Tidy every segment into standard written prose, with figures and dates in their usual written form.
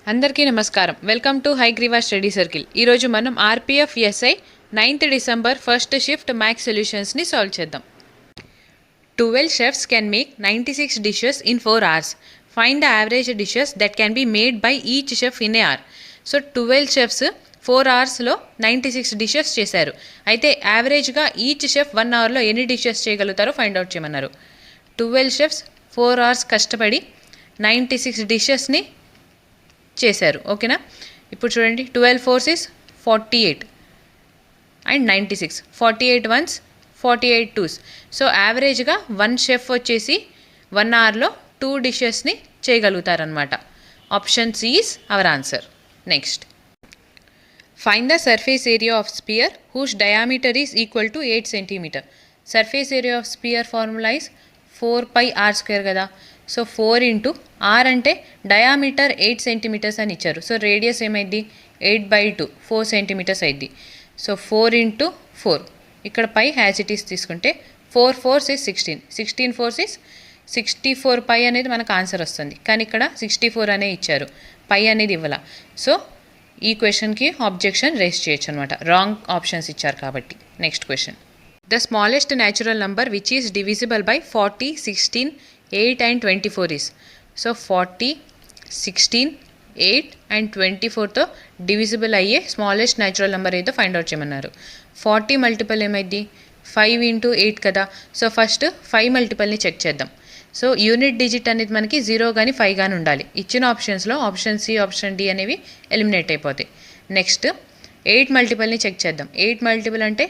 అందరికీ నమస్కారం. Welcome to Hayagriva study circle. ఈరోజు మనం RPF SI 9th December first shift maths సొల్యూషన్స్ని సాల్వ్ చేద్దాం. 12 chefs can make 96 dishes in 4 hours. Find the average dishes that can be made by each chef in a hour. So 12 chefs 4 అవర్స్లో 96 dishes చేశారు. అయితే యావరేజ్గా each chef 1 అవర్లో ఎన్ని dishes చేయగలుగుతారో find out చేయమన్నారు. 12 chefs 4 hours కష్టపడి 96 డిషెస్ని చేశారు. ఓకేనా, ఇప్పుడు చూడండి 12 4s is 48 and 96, 48 1s 48 2s. So యావరేజ్గా 1 షెఫ్ వచ్చేసి 1 అవర్లో 2 డిషెస్ని చేయగలుగుతారనమాట. Option C is our answer. Next, find the surface area of sphere whose diameter is equal to 8 cm. Surface area of sphere formula is 4πr² కదా. So 4 into r అంటే diameter 8 cm అని ఇచ్చారు. So radius ఏమైంది 8/2 4 cm అయింది. So 4 into 4, ఇక్కడ పై has it is తీసుకుంటే 4 4s is 16, 16 4s is 64 పై అనేది మనకు ఆన్సర్ వస్తుంది. కానీ ఇక్కడ 64 అనే ఇచ్చారు, పై అనేది ఇవ్వాల. సో ఈ క్వశ్చన్కి ఆబ్జెక్షన్ రేస్ చేయొచ్చు అనమాట, రాంగ్ ఆప్షన్స్ ఇచ్చారు కాబట్టి. Next question, the smallest natural number which is divisible by 40, 16, 8 and 24 is. So 40, 16, 8 and 24తో డివిజిబుల్ అయ్యే స్మాలెస్ట్ న్యాచురల్ నెంబర్ ఏదో ఫైండ్ అవుట్ చేయమన్నారు. 40 మల్టిపుల్ ఏమైంది 5 ఇంటూ 8 కదా. సో ఫస్ట్ 5 మల్టిపుల్ని చెక్ చేద్దాం. సో యూనిట్ డిజిట్ అనేది మనకి 0 కానీ 5 కానీ ఉండాలి. ఇచ్చిన ఆప్షన్స్లో ఆప్షన్ సి, ఆప్షన్ డి అనేవి ఎలిమినేట్ అయిపోతాయి. నెక్స్ట్ 8 మల్టిపుల్ని చెక్ చేద్దాం. 8 మల్టిపుల్ అంటే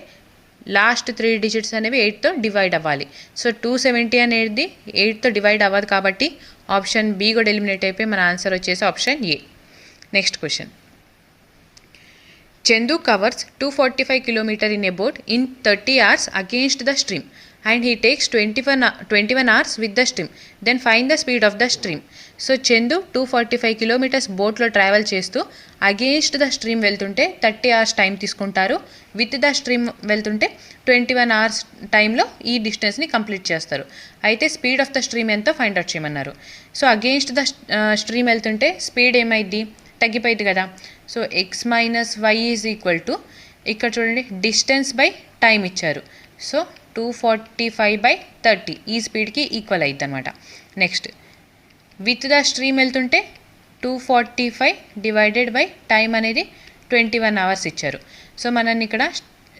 లాస్ట్ 3 డిజిట్స్ అనేవి 8తో డివైడ్ అవ్వాలి. సో 270 అనేది 8తో డివైడ్ అవ్వదు కాబట్టి ఆప్షన్ బి కూడా ఎలిమినేట్ అయిపోయి మన ఆన్సర్ వచ్చేసి option A. Next question, Chandu covers 245 km in a boat in 30 hours against the stream and he takes 21 hours with the stream. Then find the speed of the stream. So Chandu 245 km బోట్లో travel చేస్తూ against the stream వెళ్తుంటే 30 hours time తీసుకుంటారు. With the stream వెళ్తుంటే 21 hours టైంలో ఈ డిస్టెన్స్ని complete చేస్తారు. అయితే స్పీడ్ ఆఫ్ ద స్ట్రీమ్ ఎంతో ఫైండ్ అవుట్ చేయమన్నారు. సో అగేన్స్ట్ ద స్ట్రీమ్ వెళ్తుంటే స్పీడ్ ఏమైంది తగ్గిపోయింది కదా. So x minus y is equal to, ఇక్కడ చూడండి డిస్టెన్స్ బై టైం ఇచ్చారు. సో 245/30 ఈ స్పీడ్కి ఈక్వల్ అవుతుంది అనమాట. నెక్స్ట్, విత్ ద స్ట్రీమ్ వెళ్తుంటే 245 డివైడెడ్ బై టైం అనేది 21 hours ఇచ్చారు. సో మనల్ని ఇక్కడ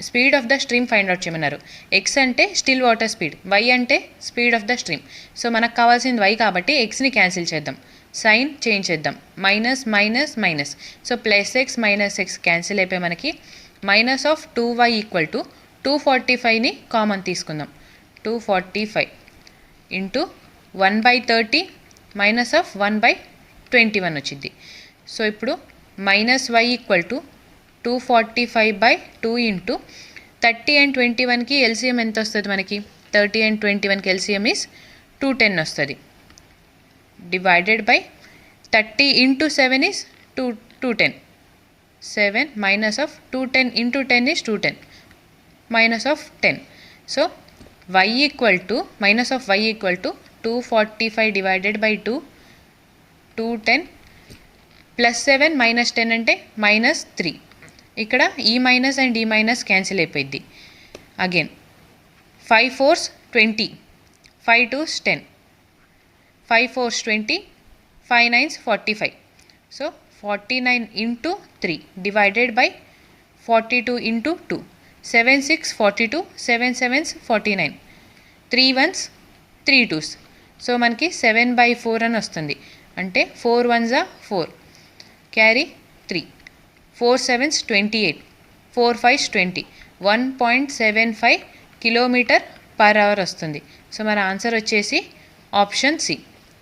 speed of the stream find out చేయమన్నారు. ఎక్స్ అంటే స్టిల్ వాటర్ స్పీడ్, వై అంటే speed of the stream. So మనకు కావాల్సింది వై కాబట్టి ఎక్స్ని క్యాన్సిల్ చేద్దాం, సైన్ చేంజ్ చేద్దాం, minus minus minus. So plus X minus X cancel అయిపోయి మనకి minus of 2y equal to 245ని కామన్ తీసుకుందాం. 245 ఇంటూ 1/30 మైనస్ ఆఫ్ 1/21 వచ్చింది. సో ఇప్పుడు minus Y equal to 245/2 into 30 and 21కి ఎల్సిఎం ఎంత వస్తుంది మనకి, 30 and 21కి ఎల్సిఎం ఈస్ 210 వస్తుంది. Divided by 30 into 7 is 210. 7 minus of 210 into 10 is 210 minus of 10. So y equal to minus of y equal to 245 divided by 2 210 plus 7 minus 10 అంటే -3. ఇక్కడ ఈ minus and ఈ మైనస్ క్యాన్సిల్ అయిపోయింది. Again 5 4s 20, 5 2s 10, 5 4s 20, 5 9s 45. So 49 into 3 divided by 42 into 2, 7 6 42, 7 7s 49, 3 1s 3 2s. So మనకి 7/4 అని వస్తుంది. అంటే 4 1s 4, carry 3, 4 7s 28, 4 5s 20, 1.75 km/h వస్తుంది. సో మన ఆన్సర్ వచ్చేసి option C.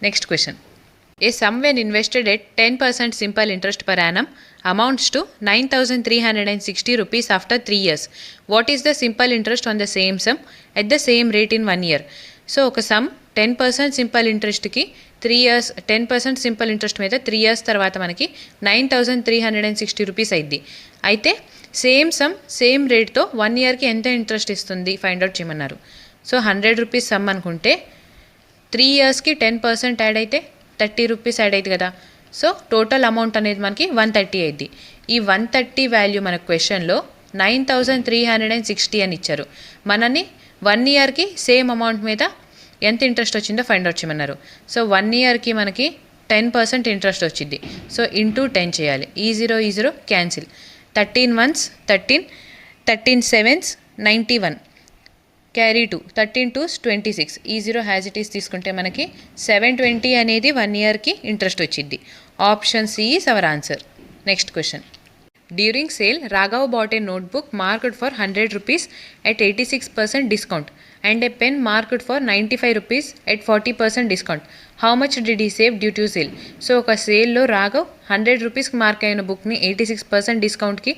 Next question, a sum when invested at 10% simple interest per annum amounts to 9,360 rupees after 3 years. What is the simple interest on the same sum at the same rate in 1 year? So ఒక sum 10% simple ఇంట్రెస్ట్కి 3 years, 10% simple interest మీద 3 years తర్వాత మనకి 9,360 rupees అయింది. అయితే same sum same రేట్తో 1 yearకి ఎంత ఇంట్రెస్ట్ ఇస్తుంది ఫైండ్ అవుట్ చేయమన్నారు. సో 100 రూపీస్ సమ్ అనుకుంటే 3 yearsకి 10% యాడ్ అయితే 30 రూపీస్ యాడ్ అవుతుంది కదా. సో టోటల్ అమౌంట్ అనేది మనకి 130 అయింది. ఈ 130 వాల్యూ మన క్వశ్చన్లో 9360 అని ఇచ్చారు. మనని 1 ఇయర్కి సేమ్ అమౌంట్ మీద ఎంత ఇంట్రెస్ట్ వచ్చిందో ఫైండ్ అవుట్ చేయమన్నారు. సో 1 ఇయర్కి మనకి 10% ఇంట్రెస్ట్ వచ్చింది. సో ఇంటూ 10 చేయాలి. ఈ zero cancel. 13 1s 13, 13 7s 91, carry 2, 13 2s 26. ఈ జీరో హ్యాజ్ ఇట్ ఈస్ తీసుకుంటే మనకి 720 అనేది 1 ఇయర్కి ఇంట్రెస్ట్ వచ్చింది. Option C is our answer. Next question. During sale, Raghav bought a notebook marked for 100 rupees at 86% discount and a pen marked for 95 rupees at 40% discount. How much did he save due to sale? So ఒక సేల్లో రాఘవ్ 100 రూపీస్కి mark అయిన బుక్ని 86% డిస్కౌంట్కి,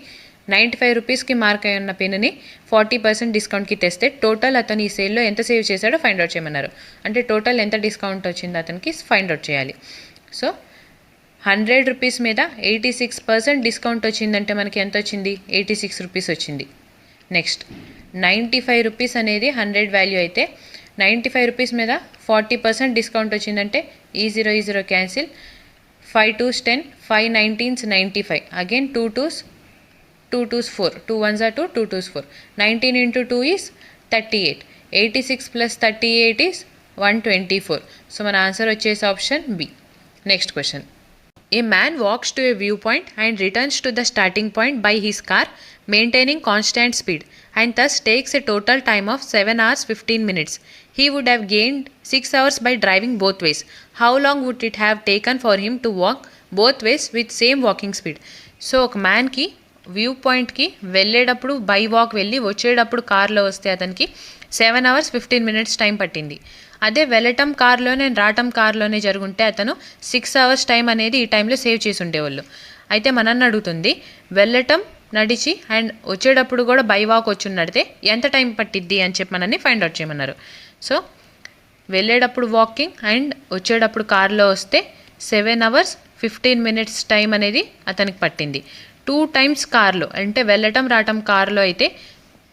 95 రూపీస్కి mark అయిన పెన్ని 40% డిస్కౌంట్కి తెస్తే total అతను ఈ సేల్లో ఎంత సేవ్ చేశాడో ఫైండ్ అవుట్ చేయమన్నారు. అంటే టోటల్ ఎంత డిస్కౌంట్ వచ్చిందో అతనికి ఫైండ్ అవుట్ చేయాలి. సో 100 రూపీస్ మీద 86% డిస్కౌంట్ వచ్చిందంటే మనకి ఎంత వచ్చింది? 86 రూపీస్ వచ్చింది. నెక్స్ట్ 95 రూపీస్ అనేది 100 వాల్యూ అయితే 95 రూపీస్ మీద 40% డిస్కౌంట్ వచ్చిందంటే ఈ zero cancel. 5 2s 10, 5 19s 95, again 2 2s 4, 2 1s are 2, 2 2s 4. 19 into 2 is 38. 86 plus 38 is 124. So మన ఆన్సర్ వచ్చేసి option B. Next question. A man walks to a viewpoint and returns to the starting point by his car, maintaining constant speed, and thus takes a total time of 7 hours 15 minutes. He would have gained 6 hours by driving both ways. How long would it have taken for him to walk both ways with same walking speed? So ఒక మ్యాన్కి view పాయింట్కి వెళ్ళేటప్పుడు by walk వెళ్ళి వచ్చేటప్పుడు కార్లో వస్తే అతనికి 7 hours 15 minutes time పట్టింది. అదే వెళ్ళటం కార్లోనే రావటం కార్లోనే జరుగుంటే అతను 6 hours టైం అనేది ఈ టైంలో సేవ్ చేసి ఉండేవాళ్ళు. అయితే మనల్ని అడుగుతుంది వెళ్ళటం నడిచి అండ్ వచ్చేటప్పుడు కూడా బై వాక్ వచ్చి నడితే ఎంత టైం పట్టిద్ది అని చెప్పి మనల్ని ఫైండ్ అవుట్ చేయమన్నారు. సో వెళ్ళేటప్పుడు వాకింగ్ అండ్ వచ్చేటప్పుడు కార్లో వస్తే 7 hours 15 minutes టైం అనేది అతనికి పట్టింది. 2 times కార్లో అంటే వెళ్ళటం రావటం కార్లో అయితే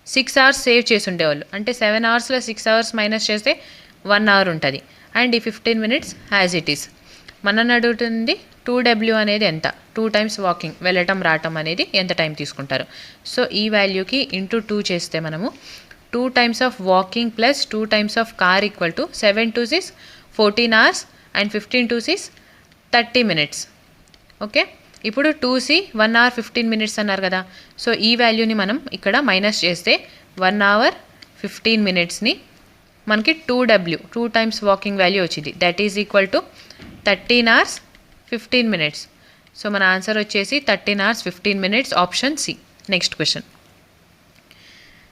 6 hours సేవ్ చేసి ఉండేవాళ్ళు. అంటే 7 hoursలో 6 hours మైనస్ చేస్తే 1 hour ఉంటుంది. అండ్ ఈ 15 minutes యాజ్ ఇట్ ఈస్. మనని అడుగుతుంది 2W అనేది ఎంత, 2 times వాకింగ్ వెళ్ళటం రావటం అనేది ఎంత టైం తీసుకుంటారు. సో ఈ వాల్యూకి ఇంటూ 2 చేస్తే మనము 2 times of walking plus 2 times of car equal to 7 2s is 14 hours and 15 2s is 30 minutes. Okay, ఇప్పుడు 2C 1 hour 15 minutes అన్నారు కదా. సో ఈ వాల్యూని మనం ఇక్కడ మైనస్ చేస్తే 1 hour 15 minutesని మనకి 2W 2 times వాకింగ్ వాల్యూ వచ్చింది. That is equal to 13 hours 15 minutes. So మన ఆన్సర్ వచ్చేసి 13 hours 15 minutes, option C. Next question.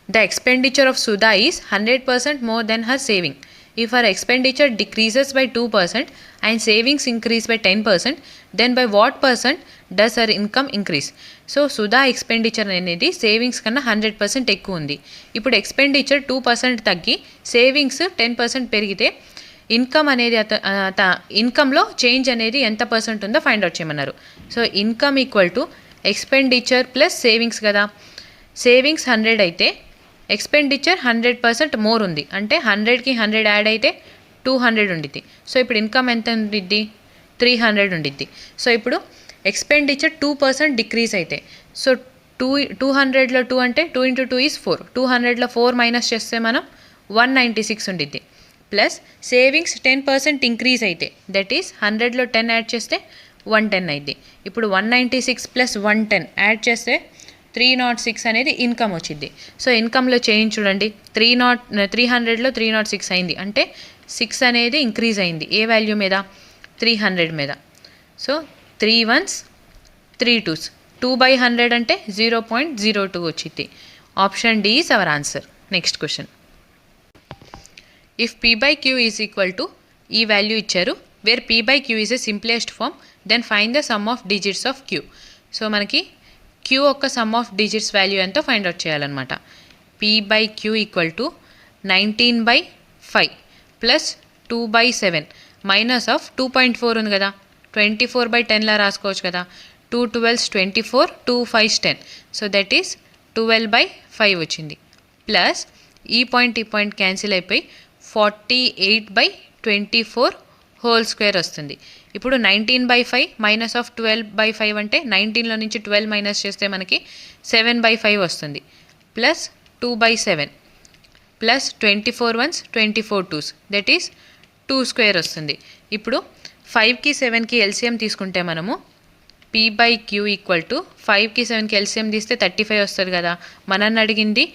The expenditure of Sudha is 100% more than her saving. If her expenditure decreases by 2% and savings increase by 10%, then by what percent does her income increase? So Sudha expenditure అనేది savings కన్నా 100% ఎక్కువ ఉంది. ఇప్పుడు expenditure 2% తగ్గి savings 10% పెరిగితే income అనేది ఇన్కమ్లో change అనేది ఎంత పర్సెంట్ ఉందో ఫైండ్ అవుట్ చేయమన్నారు. So income equal to expenditure plus savings కదా. సేవింగ్స్ 100 అయితే ఎక్స్పెండిచర్ 100% మోర్ ఉంది. అంటే 100కి 100 యాడ్ అయితే 200 ఉండిద్ది. సో ఇప్పుడు ఇన్కమ్ ఎంత ఉండిద్ది? 300 ఉండిద్ది. సో ఇప్పుడు ఎక్స్పెండిచర్ 2% డిక్రీజ్ అయితే సో 200లో 2 అంటే 2 into 2 is 4. 200లో 4 మైనస్ చేస్తే మనం 196 ఉండిద్ది. ప్లస్ సేవింగ్స్ 10% ఇంక్రీజ్ అయితే దట్ ఈస్ 100లో 10 యాడ్ చేస్తే 110 అయింది. ఇప్పుడు 196 ప్లస్ 110 యాడ్ చేస్తే 306 అనేది ఇన్కమ్ వచ్చింది. సో ఇన్కమ్లో చేంజ్ చూడండి, 300లో 306 అయింది. అంటే 6 అనేది ఇంక్రీజ్ అయింది. ఏ వాల్యూ మీద? 300 మీద. సో 3 1s 3 2s 2/100 అంటే 0.02 వచ్చింది. Option D is our answer. Next question. If P/Q is equal to ఈ వాల్యూ ఇచ్చారు where P/Q is a simplest form then find the sum of digits of Q. So మనకి Q యొక్క sum of digits value ఎంతో find out చేయాలన్నమాట. P/Q equal to 19/5 plus 2/7 minus of 2.4 ఉంది కదా, 24/10లా రాసుకోవచ్చు కదా. 2 12s 24, 2 5s 10. So that is 12/5 వచ్చింది. Plus ఈ పాయింట్ క్యాన్సిల్ అయిపోయి 48/24 హోల్ స్క్వేర్ వస్తుంది. ఇప్పుడు 19/5 మైనస్ ఆఫ్ 12/5 అంటే 19లో నుంచి 12 మైనస్ చేస్తే మనకి 7/5 వస్తుంది. Plus 2/7 plus 24 1s 24 2s that is 2 square వస్తుంది. ఇప్పుడు 5కి 7కి ఎల్సిఎం తీసుకుంటే మనము p/q ఈక్వల్ టు 5కి 7కి ఎల్సిఎం తీస్తే 35 వస్తుంది కదా. మనల్ని అడిగింది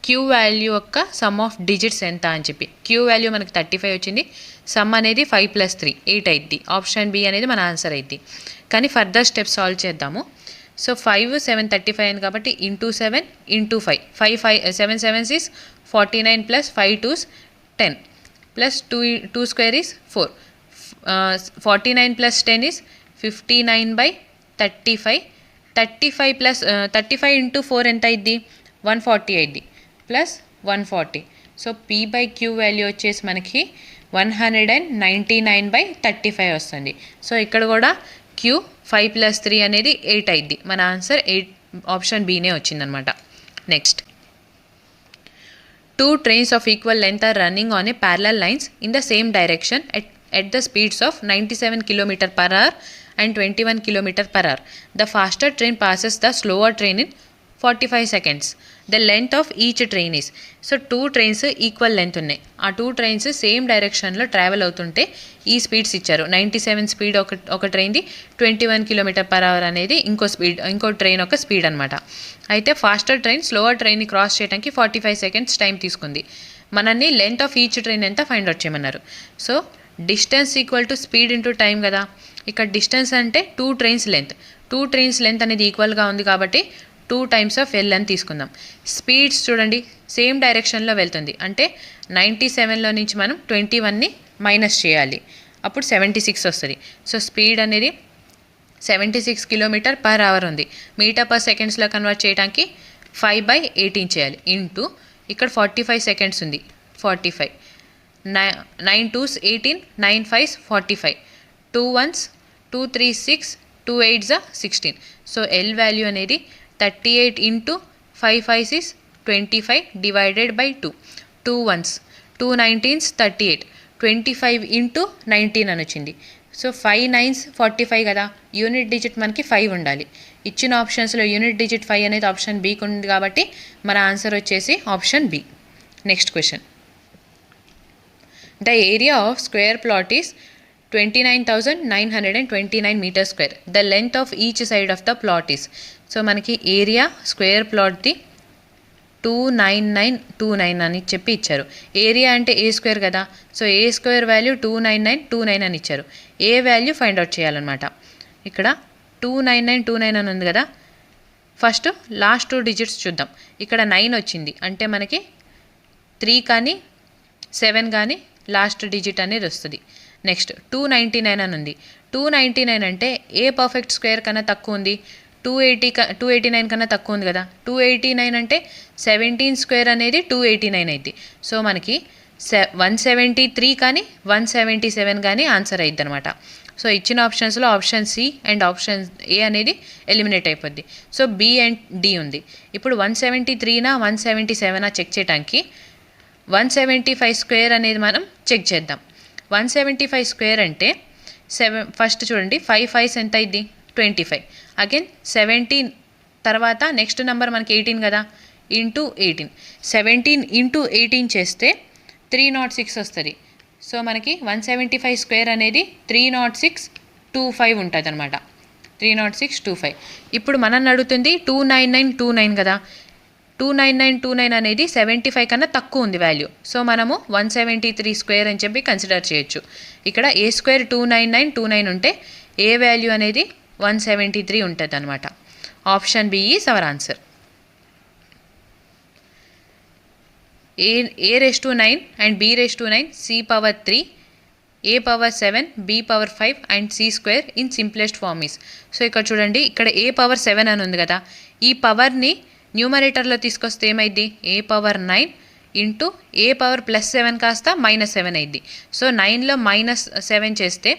క్యూ వాల్యూ యొక్క సమ్ ఆఫ్ డిజిట్స్ ఎంత అని చెప్పి. క్యూ వాల్యూ మనకి 35 వచ్చింది. సమ్ అనేది 5 + 3 8 అయింది. ఆప్షన్ బి అనేది మన ఆన్సర్ అయింది. కానీ ఫర్దర్ స్టెప్ సాల్వ్ చేద్దాము. సో 5 7 35 అయింది కాబట్టి into 7 into 5 7 7s is 49 plus 5 2s 10 plus 2 square is 4 49 plus 10 is 59/35 35 plus 35 into 4 ఎంత అయింది 140 అయింది ప్లస్ 140. సో p/q వాల్యూ వచ్చేసి మనకి 199/35 వస్తుంది. సో ఇక్కడ కూడా q 5 + 3 అనేది 8 అయింది. మన ఆన్సర్ 8 ఆప్షన్ బీనే వచ్చిందనమాట. Next 2 trains of equal length are running on a parallel lines in the same direction at the speeds of 97 km/h and 21 km/h. The faster train passes the slower train in 45 seconds. The length of each train is. So 2 trains equal length ఉన్నాయి. ఆ 2 trains same డైరెక్షన్లో travel అవుతుంటే ఈ speeds ఇచ్చారు. 97 speed ఒక ట్రైన్ది, 21 km/h అనేది ఇంకో train యొక్క స్పీడ్ అనమాట. అయితే ఫాస్టర్ ట్రైన్ స్లోవర్ ట్రైన్ని క్రాస్ చేయడానికి 45 seconds టైం తీసుకుంది. మనల్ని లెంత్ ఆఫ్ ఈచ్ ట్రైన్ ఎంత ఫైండ్ అవుట్ చేయమన్నారు. So distance equal to speed into time కదా. ఇక్కడ డిస్టెన్స్ అంటే 2 trains లెంత్. 2 trains లెంత్ అనేది ఈక్వల్గా ఉంది కాబట్టి 2 times of L అని తీసుకుందాం. స్పీడ్స్ చూడండి సేమ్ డైరెక్షన్లో వెళ్తుంది. అంటే 97లో నుంచి మనం 21ని మైనస్ చేయాలి. అప్పుడు 76 వస్తుంది. సో స్పీడ్ అనేది 76 km/h ఉంది. మీటర్/సెకండ్స్లో కన్వర్ట్ చేయడానికి 5/18 చేయాలి. ఇంటూ ఇక్కడ 45 seconds ఉంది. 45 9 2s 18 9 5s 45 2 1s 2 3 6 2 8s 16. So L value అనేది 38 into 5 5s is 25 divided by 2 2 1s 2 19s 38 25 into 19 అని వచ్చింది. సో 5 9s 45 కదా. యూనిట్ డిజిట్ మనకి 5 ఉండాలి. ఇచ్చిన ఆప్షన్స్లో యూనిట్ డిజిట్ 5 అనేది ఆప్షన్ బీకి ఉంది కాబట్టి మన ఆన్సర్ వచ్చేసి option B. Next question. The area of square plot is 29,929 meters square. The length of each side of the plot is. So మనకి ఏరియా స్క్వేర్ ప్లాట్ది 29929 అని చెప్పి ఇచ్చారు. ఏరియా అంటే ఏ స్క్వేర్ కదా. సో ఏ స్క్వేర్ వాల్యూ 29929 అని ఇచ్చారు. ఏ వాల్యూ ఫైండ్ అవుట్ చేయాలన్నమాట. ఇక్కడ 29929 అని ఉంది కదా. ఫస్ట్ లాస్ట్ 2 digits చూద్దాం. ఇక్కడ 9 వచ్చింది అంటే మనకి 3 కానీ 7 కానీ లాస్ట్ డిజిట్ అనేది వస్తుంది. నెక్స్ట్ 299 అని ఉంది. 299 అంటే ఏ పర్ఫెక్ట్ స్క్వేర్ కన్నా తక్కువ ఉంది. 289 కన్నా తక్కువ ఉంది కదా. 289 అంటే 17 స్క్వేర్ అనేది 289 అయింది. సో మనకి 173 కానీ 177 కానీ ఆన్సర్ అయ్యిద్ది అనమాట. సో ఇచ్చిన ఆప్షన్స్లో option C and option A అనేది ఎలిమినేట్ అయిపోద్ది. సో బి అండ్ డి ఉంది. ఇప్పుడు 173నా 177నా చెక్ చేయడానికి 175 స్క్వేర్ అనేది మనం చెక్ చేద్దాం. 175 స్క్వేర్ అంటే ఫస్ట్ చూడండి 5 5s ఎంత అయింది 25. అగైన్ 17 తర్వాత నెక్స్ట్ నెంబర్ మనకి 18 కదా. ఇంటూ 18 17 ఇంటూ 18 చేస్తే 306 వస్తుంది. సో మనకి 175 స్క్వేర్ అనేది 30625 ఉంటుంది అనమాట. 30625. ఇప్పుడు మనల్ని అడుగుతుంది 29929 కదా. 29929 అనేది 75 కన్నా తక్కువ ఉంది వాల్యూ. సో మనము 173 స్క్వేర్ అని చెప్పి కన్సిడర్ చేయొచ్చు. ఇక్కడ ఏ స్క్వేర్ 29929 ఉంటే ఏ వాల్యూ అనేది 173 ఉంటుంది అనమాట. Option B is our answer. a⁻9 and b⁻9 c⁻3 a⁻7 b⁻5 and c square in simplest form is. So ఇక్కడ చూడండి ఇక్కడ a⁻7 అని ఉంది కదా. ఈ పవర్ని న్యూమరేటర్లో తీసుకొస్తే ఏమైంది a⁻9 ఇంటూ a⁻+7 కాస్త -7 అయింది. సో 9లో -7 చేస్తే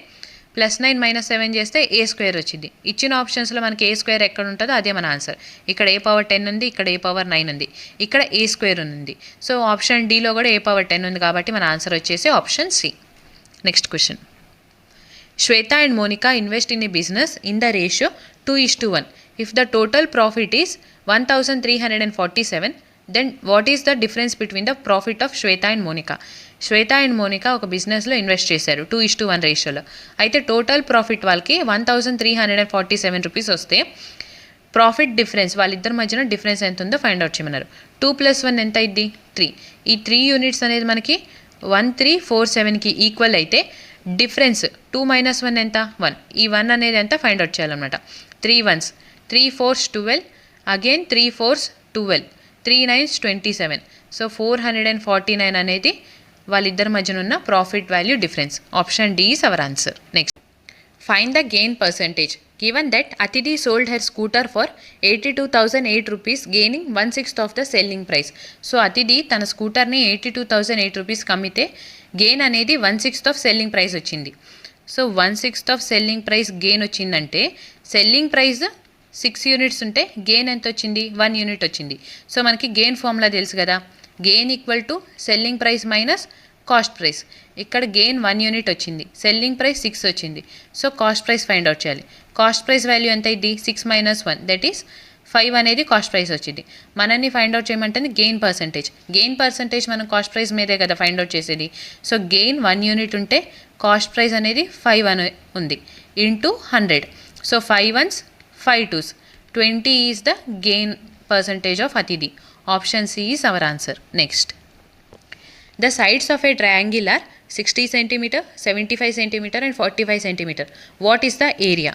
+9 -7 చేస్తే ఏ స్క్వేర్ వచ్చింది. ఇచ్చిన ఆప్షన్స్లో మనకి ఏ స్క్వేర్ ఎక్కడ ఉంటుందో అదే మన ఆన్సర్. ఇక్కడ a⁻10 ఉంది, ఇక్కడ a⁻9 ఉంది, ఇక్కడ ఏ స్క్వేర్ ఉంది. సో ఆప్షన్ డీలో కూడా a⁻10 ఉంది కాబట్టి మన ఆన్సర్ వచ్చేసి option C. Next question. Shweta and Monica invest in a business in the ratio 2:1. If the total profit is 1347, then what is the difference between the profit of Shweta and Monica? Shweta and Monica ఒక బిజినెస్లో invest చేశారు 2:1 రేషియోలో. అయితే total profit వాళ్ళకి 1347 rupees వస్తే profit difference వాళ్ళిద్దరి మధ్యన difference ఎంత ఉందో ఫైండ్ అవుట్ చేయమన్నారు. 2 + 1 ఎంత అయింది? 3. ఈ 3 యూనిట్స్ అనేది మనకి 1347కి ఈక్వల్ అయితే డిఫరెన్స్ 2 - 1 ఎంత? 1. ఈ 1 అనేది ఎంత ఫైండ్ అవుట్ చేయాలన్నమాట. 3 1s 3 4s 12, again 3 4s 12, 3 9s 27. So 449 అనేది వాళ్ళిద్దరి మధ్యన ఉన్న profit value difference. Option D is our answer. Next, find the gain percentage. Given that Atidhi sold her scooter for 82,008 rupees, gaining 1/6 of the selling price. So అతిథి తన స్కూటర్ని 82,008 రూపీస్కి అమ్మితే gain అనేది 1/6 of selling price వచ్చింది. So 1/6 of selling price gain వచ్చిందంటే selling price 6 units ఉంటే gain ఎంత వచ్చింది? 1 యూనిట్ వచ్చింది. సో మనకి గెయిన్ ఫార్ములా తెలుసు కదా, gain equal to selling price minus cost price. ఇక్కడ గెయిన్ 1 యూనిట్ వచ్చింది, సెల్లింగ్ ప్రైస్ 6 వచ్చింది. So cost price find out చేయాలి. కాస్ట్ ప్రైస్ వాల్యూ ఎంత అయింది? 6 - 1, దట్ ఈస్ 5 అనేది కాస్ట్ ప్రైస్ వచ్చింది. మనల్ని ఫైండ్ అవుట్ చేయమంటుంది గెయిన్ పర్సంటేజ్. గెయిన్ పర్సంటేజ్ మనం కాస్ట్ ప్రైస్ మీదే కదా ఫైండ్ అవుట్ చేసేది. సో గెయిన్ 1 యూనిట్ ఉంటే కాస్ట్ ప్రైస్ అనేది 5 అని ఉంది into 100. So 5 1s 5 2s 20 is the gain percentage of అతిథి. Option C is our answer. Next, the sides of a triangle are 60 cm, 75 cm and 45 cm. What is the area?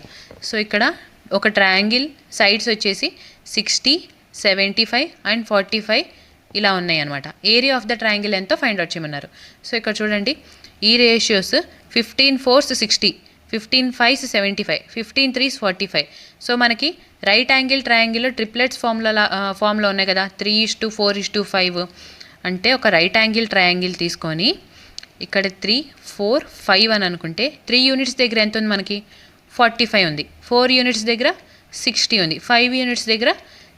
So ఇక్కడ ఒక triangle sides వచ్చేసి 60, 75 and 45 ఇలా ఉన్నాయి అనమాట. Area of the triangle ఎంతో find out చేయమన్నారు. So ఇక్కడ చూడండి, ఈ ratios 15 4s 60, 15 5s 75, 15 3s 45. So మనకి రైట్ యాంగిల్ ట్రయాంగిల్ ట్రిప్లెట్స్ ఫామ్లో ఉన్నాయి కదా, 3:4:5. అంటే ఒక రైట్ యాంగిల్ ట్రయాంగిల్ తీసుకొని ఇక్కడ 3 4 5 అని అనుకుంటే 3 యూనిట్స్ దగ్గర ఎంత ఉంది మనకి? 45 ఉంది. 4 యూనిట్స్ దగ్గర 60 ఉంది. 5 యూనిట్స్ దగ్గర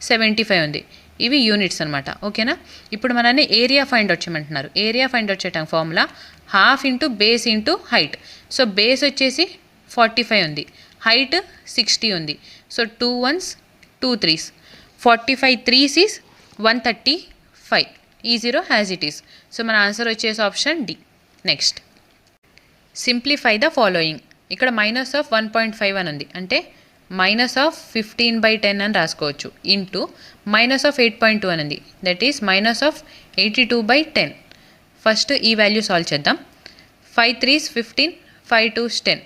75 ఉంది. ఇవి యూనిట్స్ అనమాట. ఓకేనా? ఇప్పుడు మనల్ని ఏరియా ఫైండ్ అవుట్ చేయమంటున్నారు. ఏరియా ఫైండ్ అవుట్ చేయడం formula ½ into base into height. So base వచ్చేసి 45 ఉంది, హైట్ 60 ఉంది. So 2 1s 2 3s 45 3s is 135. ఈ 0 యాజ్ ఇట్ ఈస్. సో మన ఆన్సర్ వచ్చేసి option D. Next, simplify the following. ఇక్కడ -1.5 అని ఉంది, అంటే -15/10 అని రాసుకోవచ్చు, ఇంటూ -8.2 అని ఉంది, దట్ ఈస్ -82/10. ఫస్ట్ ఈ వాల్యూ సాల్వ్ చేద్దాం. 5 3s 15, 5 2s 10,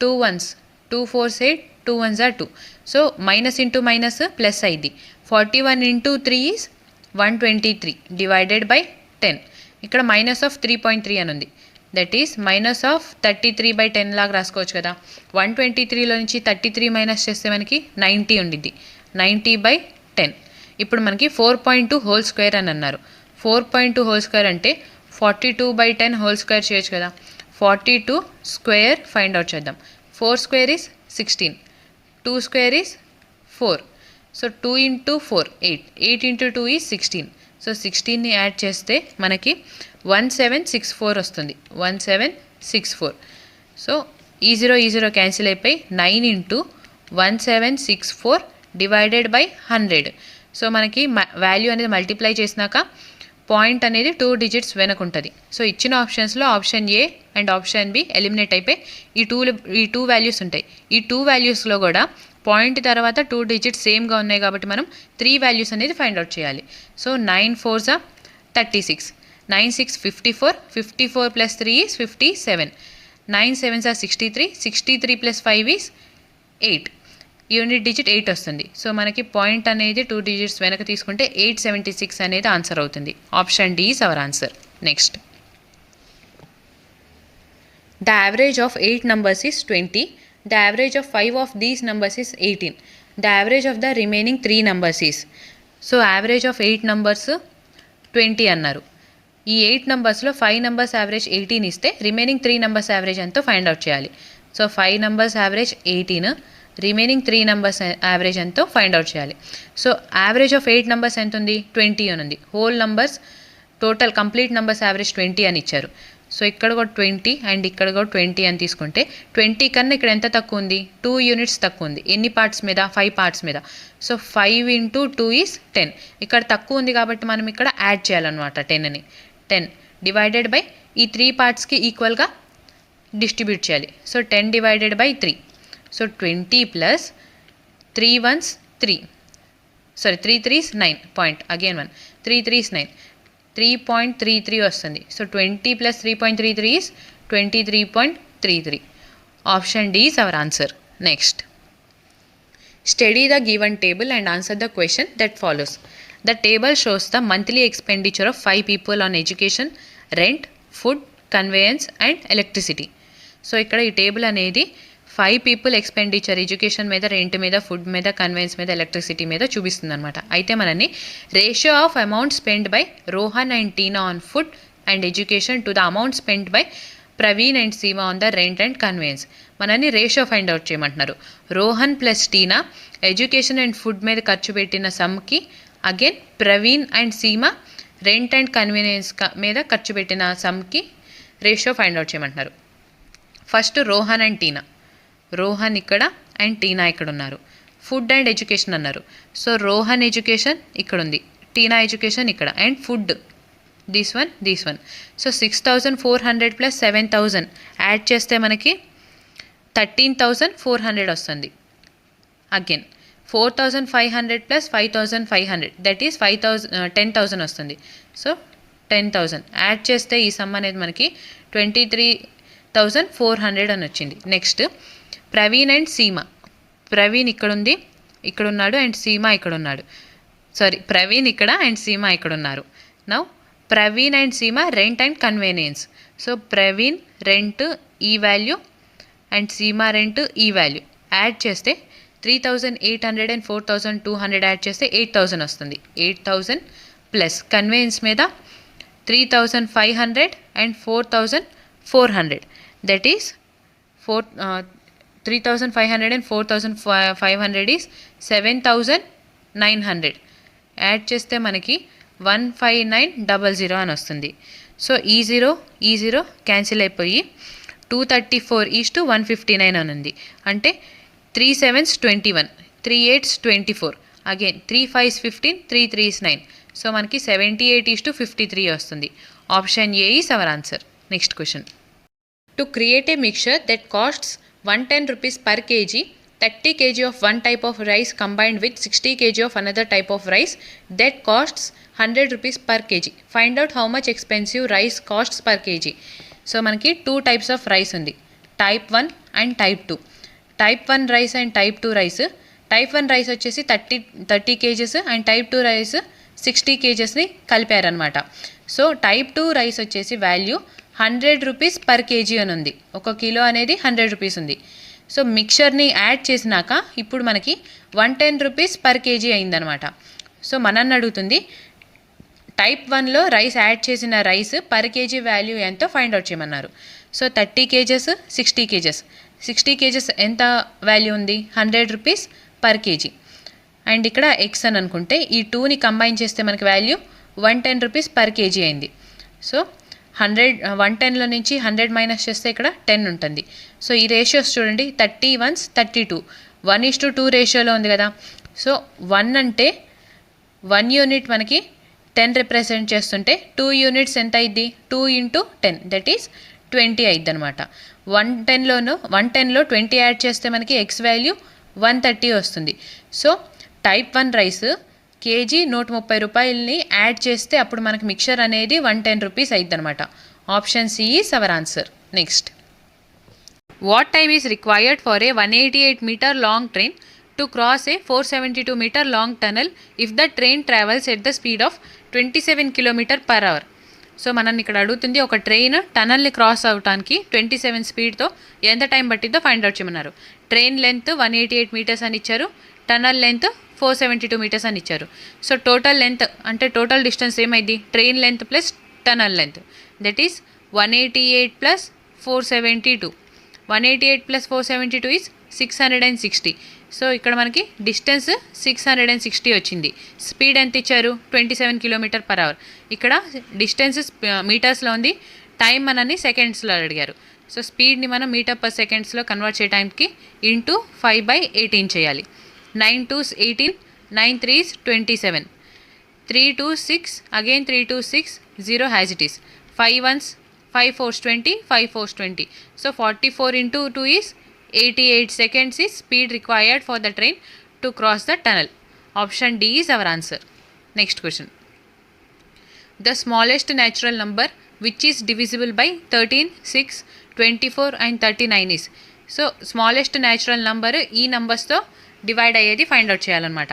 2 1s 2 4s 8, 2 1s are 2. So minus into minus plus అయింది. 41 ఇంటూ 3 ఈజ్ 123 డివైడెడ్ బై 10. ఇక్కడ -3.3 అని ఉంది, దట్ ఈస్ -33/10 లాగా రాసుకోవచ్చు కదా. 123లో నుంచి 33 మైనస్ చేస్తే మనకి 90 ఉండిద్ది, 90/10. ఇప్పుడు మనకి 4.2 హోల్ స్క్వేర్ అని అన్నారు. 4.2 హోల్ స్క్వేర్ అంటే 42/10 హోల్ స్క్వేర్ చేయొచ్చు కదా. 42 స్క్వేర్ ఫైండ్ అవుట్ చేద్దాం. 4 square is 16, 2 square is 4. So 2 into 4 8, 8 into 2 is 16. So 16ని యాడ్ చేస్తే మనకి 1764 వస్తుంది, 1764. సో ఈ 0 క్యాన్సిల్ అయిపోయి 9 ఇంటూ 1764 డివైడెడ్ బై 100. సో మనకి వాల్యూ అనేది మల్టిప్లై చేసినాక పాయింట్ అనేది 2 డిజిట్స్ వెనక ఉంటుంది. సో ఇచ్చిన ఆప్షన్స్లో option A and option B eliminate అయిపోయి ఈ టూ వాల్యూస్ ఉంటాయి. ఈ 2 వాల్యూస్లో కూడా పాయింట్ తర్వాత 2 డిజిట్స్ సేమ్గా ఉన్నాయి కాబట్టి మనం 3 వాల్యూస్ అనేది ఫైండ్ అవుట్ చేయాలి. So 9 4s are 36, 9 6 54, 54 plus 3 is 57, 9 7s are 63, 63 plus 5 is 8. Unit digit 8 వస్తుంది. సో మనకి పాయింట్ అనేది 2 డిజిట్స్ వెనక తీసుకుంటే 876 అనేది ఆన్సర్ అవుతుంది. Option D is our answer. Next, the average of 8 numbers is 20. The average of 5 of these numbers is 18. The average of the remaining 3 numbers is. So average of 8 numbers 20 అన్నారు. ఈ 8 numbers-లో 5 numbers average 18 ఇస్తే remaining 3 numbers average ఎంతో find out చేయాలి. So 5 numbers average 18, remaining 3 numbers average ఎంతో find out చేయాలి. So average of 8 numbers ఎంత ఉంది? 20 అని ఉంది. Whole numbers total complete numbers average 20 అని ఇచ్చారు. సో ఇక్కడ కూడా 20 అండ్ ఇక్కడ కూడా 20 అని తీసుకుంటే 20 కన్నా ఇక్కడ ఎంత తక్కువ ఉంది, 2 యూనిట్స్ తక్కువ ఉంది. ఎన్ని పార్ట్స్ మీద, 5 పార్ట్స్ మీద. So 5 × 2 is 10. ఇక్కడ తక్కువ ఉంది కాబట్టి మనం ఇక్కడ యాడ్ చేయాలన్నమాట 10ని. 10 డివైడెడ్ బై ఈ 3 పార్ట్స్కి ఈక్వల్గా డిస్ట్రిబ్యూట్ చేయాలి. So 10 divided by 3. So 20 plus 3 1s 3. Sorry 3 3s 9. Point again 1. 3 3s 9. 3.33 వస్తుంది. So 20 plus 3.33 is 23.33. Option D is our answer. Next, study the given table and answer the question that follows. The table shows the monthly expenditure of 5 people on education, rent, food, conveyance and electricity. So ఇక్కడ ఈ table అనేది 5 people expenditure education మీద, rent మీద, food మీద, conveyance మీద, electricity మీద చూపిస్తుంది అనమాట. అయితే మనని ratio of amount spend by Rohan and Tina on food and education to the amount spend by Praveen and Seema on the rent and conveyance. మనని రేషియో ఫైండ్ అవుట్ చేయమంటున్నారు. Rohan plus Tina education and food మీద ఖర్చు పెట్టిన సమ్కి, again Praveen and Seema rent and convenience మీద ఖర్చు పెట్టిన సమ్కి రేషియో ఫైండ్ అవుట్ చేయమంటున్నారు. ఫస్ట్ రోహన్ అండ్ టీనా. రోహన్ ఇక్కడ అండ్ టీనా ఇక్కడ ఉన్నారు. ఫుడ్ అండ్ ఎడ్యుకేషన్ అన్నారు. సో రోహన్ ఎడ్యుకేషన్ ఇక్కడ ఉంది, టీనా ఎడ్యుకేషన్ ఇక్కడ, and food this one. So 6,400 plus 7,000 add చేస్తే మనకి 13,400 వస్తుంది. అగైన్ 4,500 ప్లస్ 5,500 దట్ ఈస్ 10,000 వస్తుంది. సో 10,000 యాడ్ చేస్తే ఈ సమ్ అనేది మనకి 23,400 అని వచ్చింది. Next, Praveen and Seema. ప్రవీణ్ ఇక్కడ ఉంది, ఇక్కడ ఉన్నాడు, అండ్ సీమా ఇక్కడ ఉన్నాడు. సారీ, ప్రవీణ్ ఇక్కడ అండ్ సీమా ఇక్కడ ఉన్నారు. Now Praveen and Seema rent and convenience. So Praveen rent ఈ వాల్యూ అండ్ సీమా రెంట్ ఈ వాల్యూ యాడ్ చేస్తే 3,800 అండ్ 4,200 యాడ్ చేస్తే 8,000 వస్తుంది. 8,000 ప్లస్ కన్వీనియన్స్ మీద 3,500 and 4,400 that is 3,500 and 4,500 is 7,900 add చేస్తే మనకి 15900 అని వస్తుంది. సో ఈ జీరో క్యాన్సిల్ అయిపోయి 234:159 అని ఉంది. అంటే 3 7s 21, 3 8s 24, again 3 5s 15, 3 3s 9. So మనకి 78:53 వస్తుంది. Option A is our answer. Next question. To create a mixture that costs 110 rupees per kg, 30 kg of one type of rice combined with 60 kg of another type of rice that costs 100 rupees per kg. Find out how much expensive rice costs per kg. So మనకి 2 types of rice ఉంది, type 1 and type 2. type 1 rice and type 2 rice. type 1 rice వచ్చేసి 30 kgs and type 2 rice 60 kgsని కలిపారనమాట. So type 2 rice వచ్చేసి value 100 rupees per KG అని ఉంది. 1 kilo అనేది 100 rupees ఉంది. సో మిక్చర్ని యాడ్ చేసినాక ఇప్పుడు మనకి 110 రూపీస్ పర్ కేజీ అయిందనమాట. సో మనల్ని అడుగుతుంది టైప్ 1లో రైస్ యాడ్ చేసిన రైస్ పర్ కేజీ వాల్యూ ఎంతో ఫైండ్ అవుట్ చేయమన్నారు. So 30 kgs 60 kgs. 60 kgs ఎంత వాల్యూ ఉంది, 100 రూపీస్ పర్ కేజీ. అండ్ ఇక్కడ ఎక్స్ అని అనుకుంటే ఈ 2ని కంబైన్ చేస్తే మనకి వాల్యూ 110 రూపీస్ పర్ కేజీ అయింది. సో 110లో నుంచి 100 మైనస్ చేస్తే ఇక్కడ 10 ఉంటుంది. సో ఈ రేషియోస్ చూడండి, 30 1s 32, 1:2 రేషియోలో ఉంది కదా. సో 1 అంటే 1 యూనిట్ మనకి 10 రిప్రజెంట్ చేస్తుంటే 2 యూనిట్స్ ఎంత అయింది, 2 × 10 దట్ ఈస్ 20 అయింది అనమాట. 110లో 20 యాడ్ చేస్తే మనకి ఎక్స్ వాల్యూ 130 వస్తుంది. సో టైప్ 1 రైస్ కేజీ 130 రూపాయలని యాడ్ చేస్తే అప్పుడు మనకి మిక్చర్ అనేది 110 రూపీస్ అయింది అనమాట. Option C is our answer. Next, what time is required for a 188 meter long train to cross a 472 meter long tunnel if the train travels at the speed of 27 km/h. So మనల్ని ఇక్కడ అడుగుతుంది ఒక train టనల్ని cross అవడానికి 27 స్పీడ్తో ఎంత time పట్టిద్దో find out చేయమన్నారు. Train length 188 metres అని ఇచ్చారు, టనల్ లెంత్ 472 మీటర్స్ అని ఇచ్చారు. సో టోటల్ లెంత్ అంటే టోటల్ డిస్టెన్స్ ఏమైంది, train length plus tunnel length that is 188 plus 472. 188 plus 472 is 660. So ఇక్కడ మనకి డిస్టెన్స్ 660 వచ్చింది. స్పీడ్ ఎంత ఇచ్చారు, 27 km/h. ఇక్కడ డిస్టెన్స్ మీటర్స్లో ఉంది, టైం మనని సెకండ్స్లో అడిగారు. సో స్పీడ్ని మనం మీటర్ పర్ సెకండ్స్లో కన్వర్ట్ చేయడానికి ఇంటూ 5/18 చేయాలి. 9 2s 18, 9 3s 27, 3 2s 6, again 3 2s 6, 0 as it is. 5 1s 5 4s 20, 5 4s 20. So 44 into 2 is 88 seconds is speed required for the train to cross the tunnel. Option D is our answer. Next question. The smallest natural number which is divisible by 13, 6, 24 and 39 is. So smallest natural number ఈ నెంబర్స్తో divide అయ్యేది find out చేయాలన్నమాట.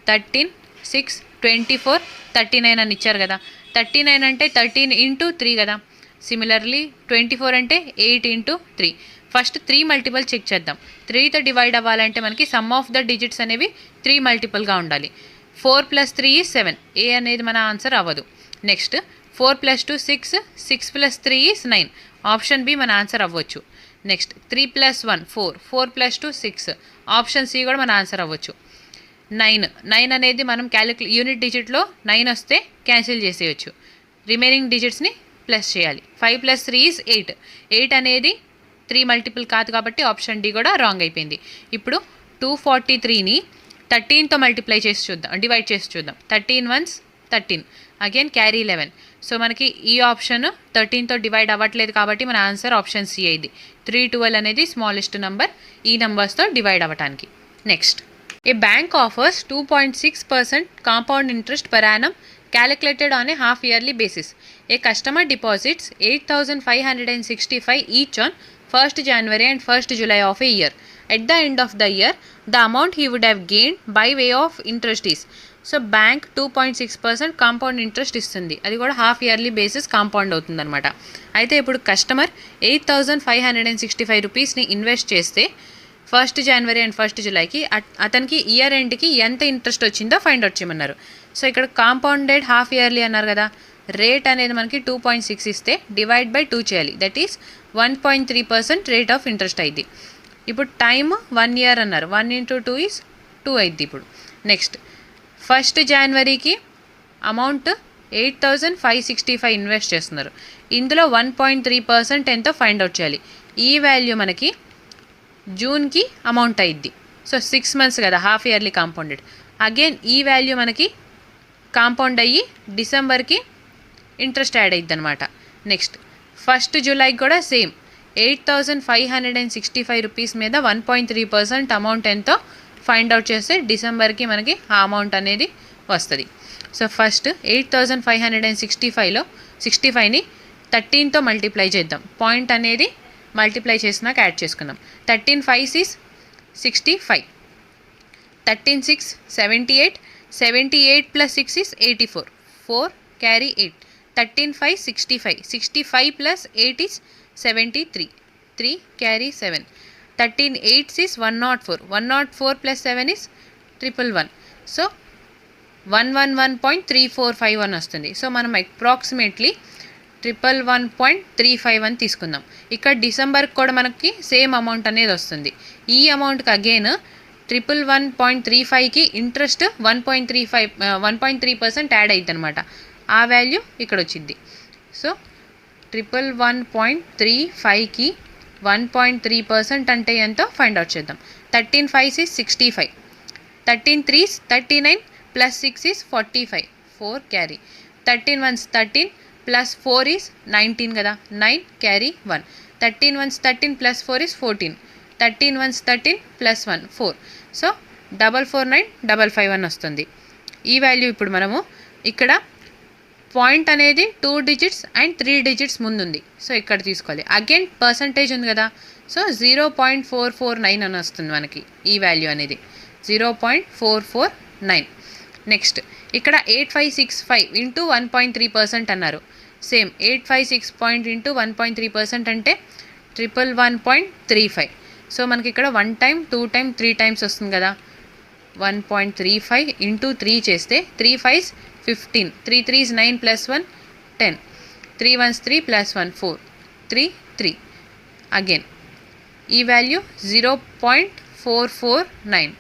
13, 6, 24, 39 అని ఇచ్చారు కదా. 39 అంటే 13 into 3 కదా. Similarly 24 అంటే 8 into 3. ఫస్ట్ 3 మల్టిపుల్ చెక్ చేద్దాం. 3తో డివైడ్ అవ్వాలంటే మనకి సమ్ ఆఫ్ ద డిజిట్స్ అనేవి 3 మల్టిపుల్గా ఉండాలి. 4 + 3 is 7. ఏ అనేది మన ఆన్సర్ అవ్వదు. Next 4 + 2 6, 6 + 3 is 9. ఆప్షన్ బి మన ఆన్సర్ అవ్వచ్చు. నెక్స్ట్ 3 + 1 4, 4 + 2 6. ఆప్షన్ సి కూడా మన ఆన్సర్ అవ్వచ్చు. 9 అనేది మనం యూనిట్ డిజిట్లో 9 వస్తే క్యాన్సిల్ చేసేయచ్చు. రిమైనింగ్ డిజిట్స్ని ప్లస్ చేయాలి. 5 + 3 is 8. 8 అనేది 3 మల్టిపుల్ కాదు కాబట్టి ఆప్షన్ డి కూడా రాంగ్ అయిపోయింది. ఇప్పుడు 243ని 13తో మల్టిప్లై చేసి చూద్దాం, డివైడ్ చేసి చూద్దాం. 13 1s 13, అగైన్ క్యారీ 11. సో మనకి ఈ ఆప్షన్ 13తో డివైడ్ అవ్వట్లేదు కాబట్టి మన ఆన్సర్ ఆప్షన్ సి అయింది. 312 అనేది స్మాలెస్ట్ నెంబర్ ఈ నెంబర్స్తో డివైడ్ అవ్వటానికి. Next, a bank offers 2.6% compound interest per annum calculated on a half yearly basis. A customer deposits 8,565 each on 1st January and 1st July of a year. At the end of the year, the amount he would have gained by way of interest is. So bank 2.6% compound interest ఇస్తుంది. అది కూడా half yearly basis compound అవుతుందన్నమాట. అయితే ఇప్పుడు customer 8,565 రూపీస్ని invest చేస్తే 1st January and 1st Julyకి అతనికి year ఎండ్కి ఎంత interest వచ్చిందో ఫైండ్ అవుట్ చేయమన్నారు. సో ఇక్కడ కాంపౌండెడ్ హాఫ్ ఇయర్లీ అన్నారు కదా. రేట్ అనేది మనకి 2.6 ఇస్తే డివైడ్ బై 2 చేయాలి. That is 1.3% rate of interest అయింది. ఇప్పుడు టైమ్ 1 year అన్నారు. 1 into 2 is 2 అయింది. ఇప్పుడు నెక్స్ట్ 1st Januaryకి అమౌంట్ 8,565 ఇన్వెస్ట్ చేస్తున్నారు. ఇందులో 1.3% ఎంతో ఫైండ్ అవుట్ చేయాలి. ఈ వాల్యూ మనకి జూన్కి అమౌంట్ అయింది. సో 6 months కదా హాఫ్ ఇయర్లీ కాంపౌండెడ్. అగైన్ ఈ వాల్యూ మనకి కాంపౌండ్ అయ్యి డిసెంబర్కి ఇంట్రెస్ట్ యాడ్ అయ్యిద్ది అనమాట. నెక్స్ట్ 1st Julyకి కూడా సేమ్ 8,565 రూపీస్ మీద 1.3% అమౌంట్ ఎంతో ఫైండ్ అవుట్ చేస్తే డిసెంబర్కి మనకి ఆ అమౌంట్ అనేది వస్తుంది. సో ఫస్ట్ 8,565లో 65ని 13తో మల్టిప్లై చేద్దాం. పాయింట్ అనేది మల్టిప్లై చేసినాక యాడ్ చేసుకుందాం. 13 5s is 65, 13 6 78, 78 + 6 is 84, 4 carry 8, 13 5 65, 65 + 8 is 73, 3 carry 7, 13 8s is 104, 104 + 7 is 111. So 111.345 వస్తుంది. సో మనం అప్రాక్సిమేట్లీ 111.35 తీసుకుందాం. ఇక్కడ డిసెంబర్కి కూడా మనకి సేమ్ అమౌంట్ అనేది వస్తుంది. ఈ అమౌంట్కి అగైన్ 111.35కి ఇంట్రెస్ట్ 1.3% యాడ్ అయ్యిద్ది అనమాట. ఆ వాల్యూ ఇక్కడ వచ్చింది. సో 111.35కి 1.3% అంటే ఎంతో ఫైండ్ అవుట్ చేద్దాం. 13 5s is 65, 13 3s 39 + 6 is 45, 4 carry, 13 1s 13 + 4 is 19 కదా, 9 carry 1, 13 1s 13 + 4 is 14, 13 1s 13 + 1 4. So 44955 వస్తుంది. ఈ వాల్యూ ఇప్పుడు మనము ఇక్కడ పాయింట్ అనేది 2 digits అండ్ 3 digits ముందుంది. సో ఇక్కడ తీసుకోవాలి. అగైన్ పర్సంటేజ్ ఉంది కదా. సో 0.449 అని వస్తుంది మనకి ఈ వాల్యూ అనేది 0.449. నెక్స్ట్ ఇక్కడ 8565 ఇంటూ 1.3% అన్నారు. సేమ్ 856 ఇంటూ 1.3% అంటే 111.35. సో మనకి ఇక్కడ 1 time 2 time 3 times వస్తుంది కదా. 1.35 ఇంటూ 3 చేస్తే 3 5s 15, 3 3s 9 + 1 10, 3 1s 3 + 1 4, 3 3. అగైన్ ఈ వాల్యూ 0.449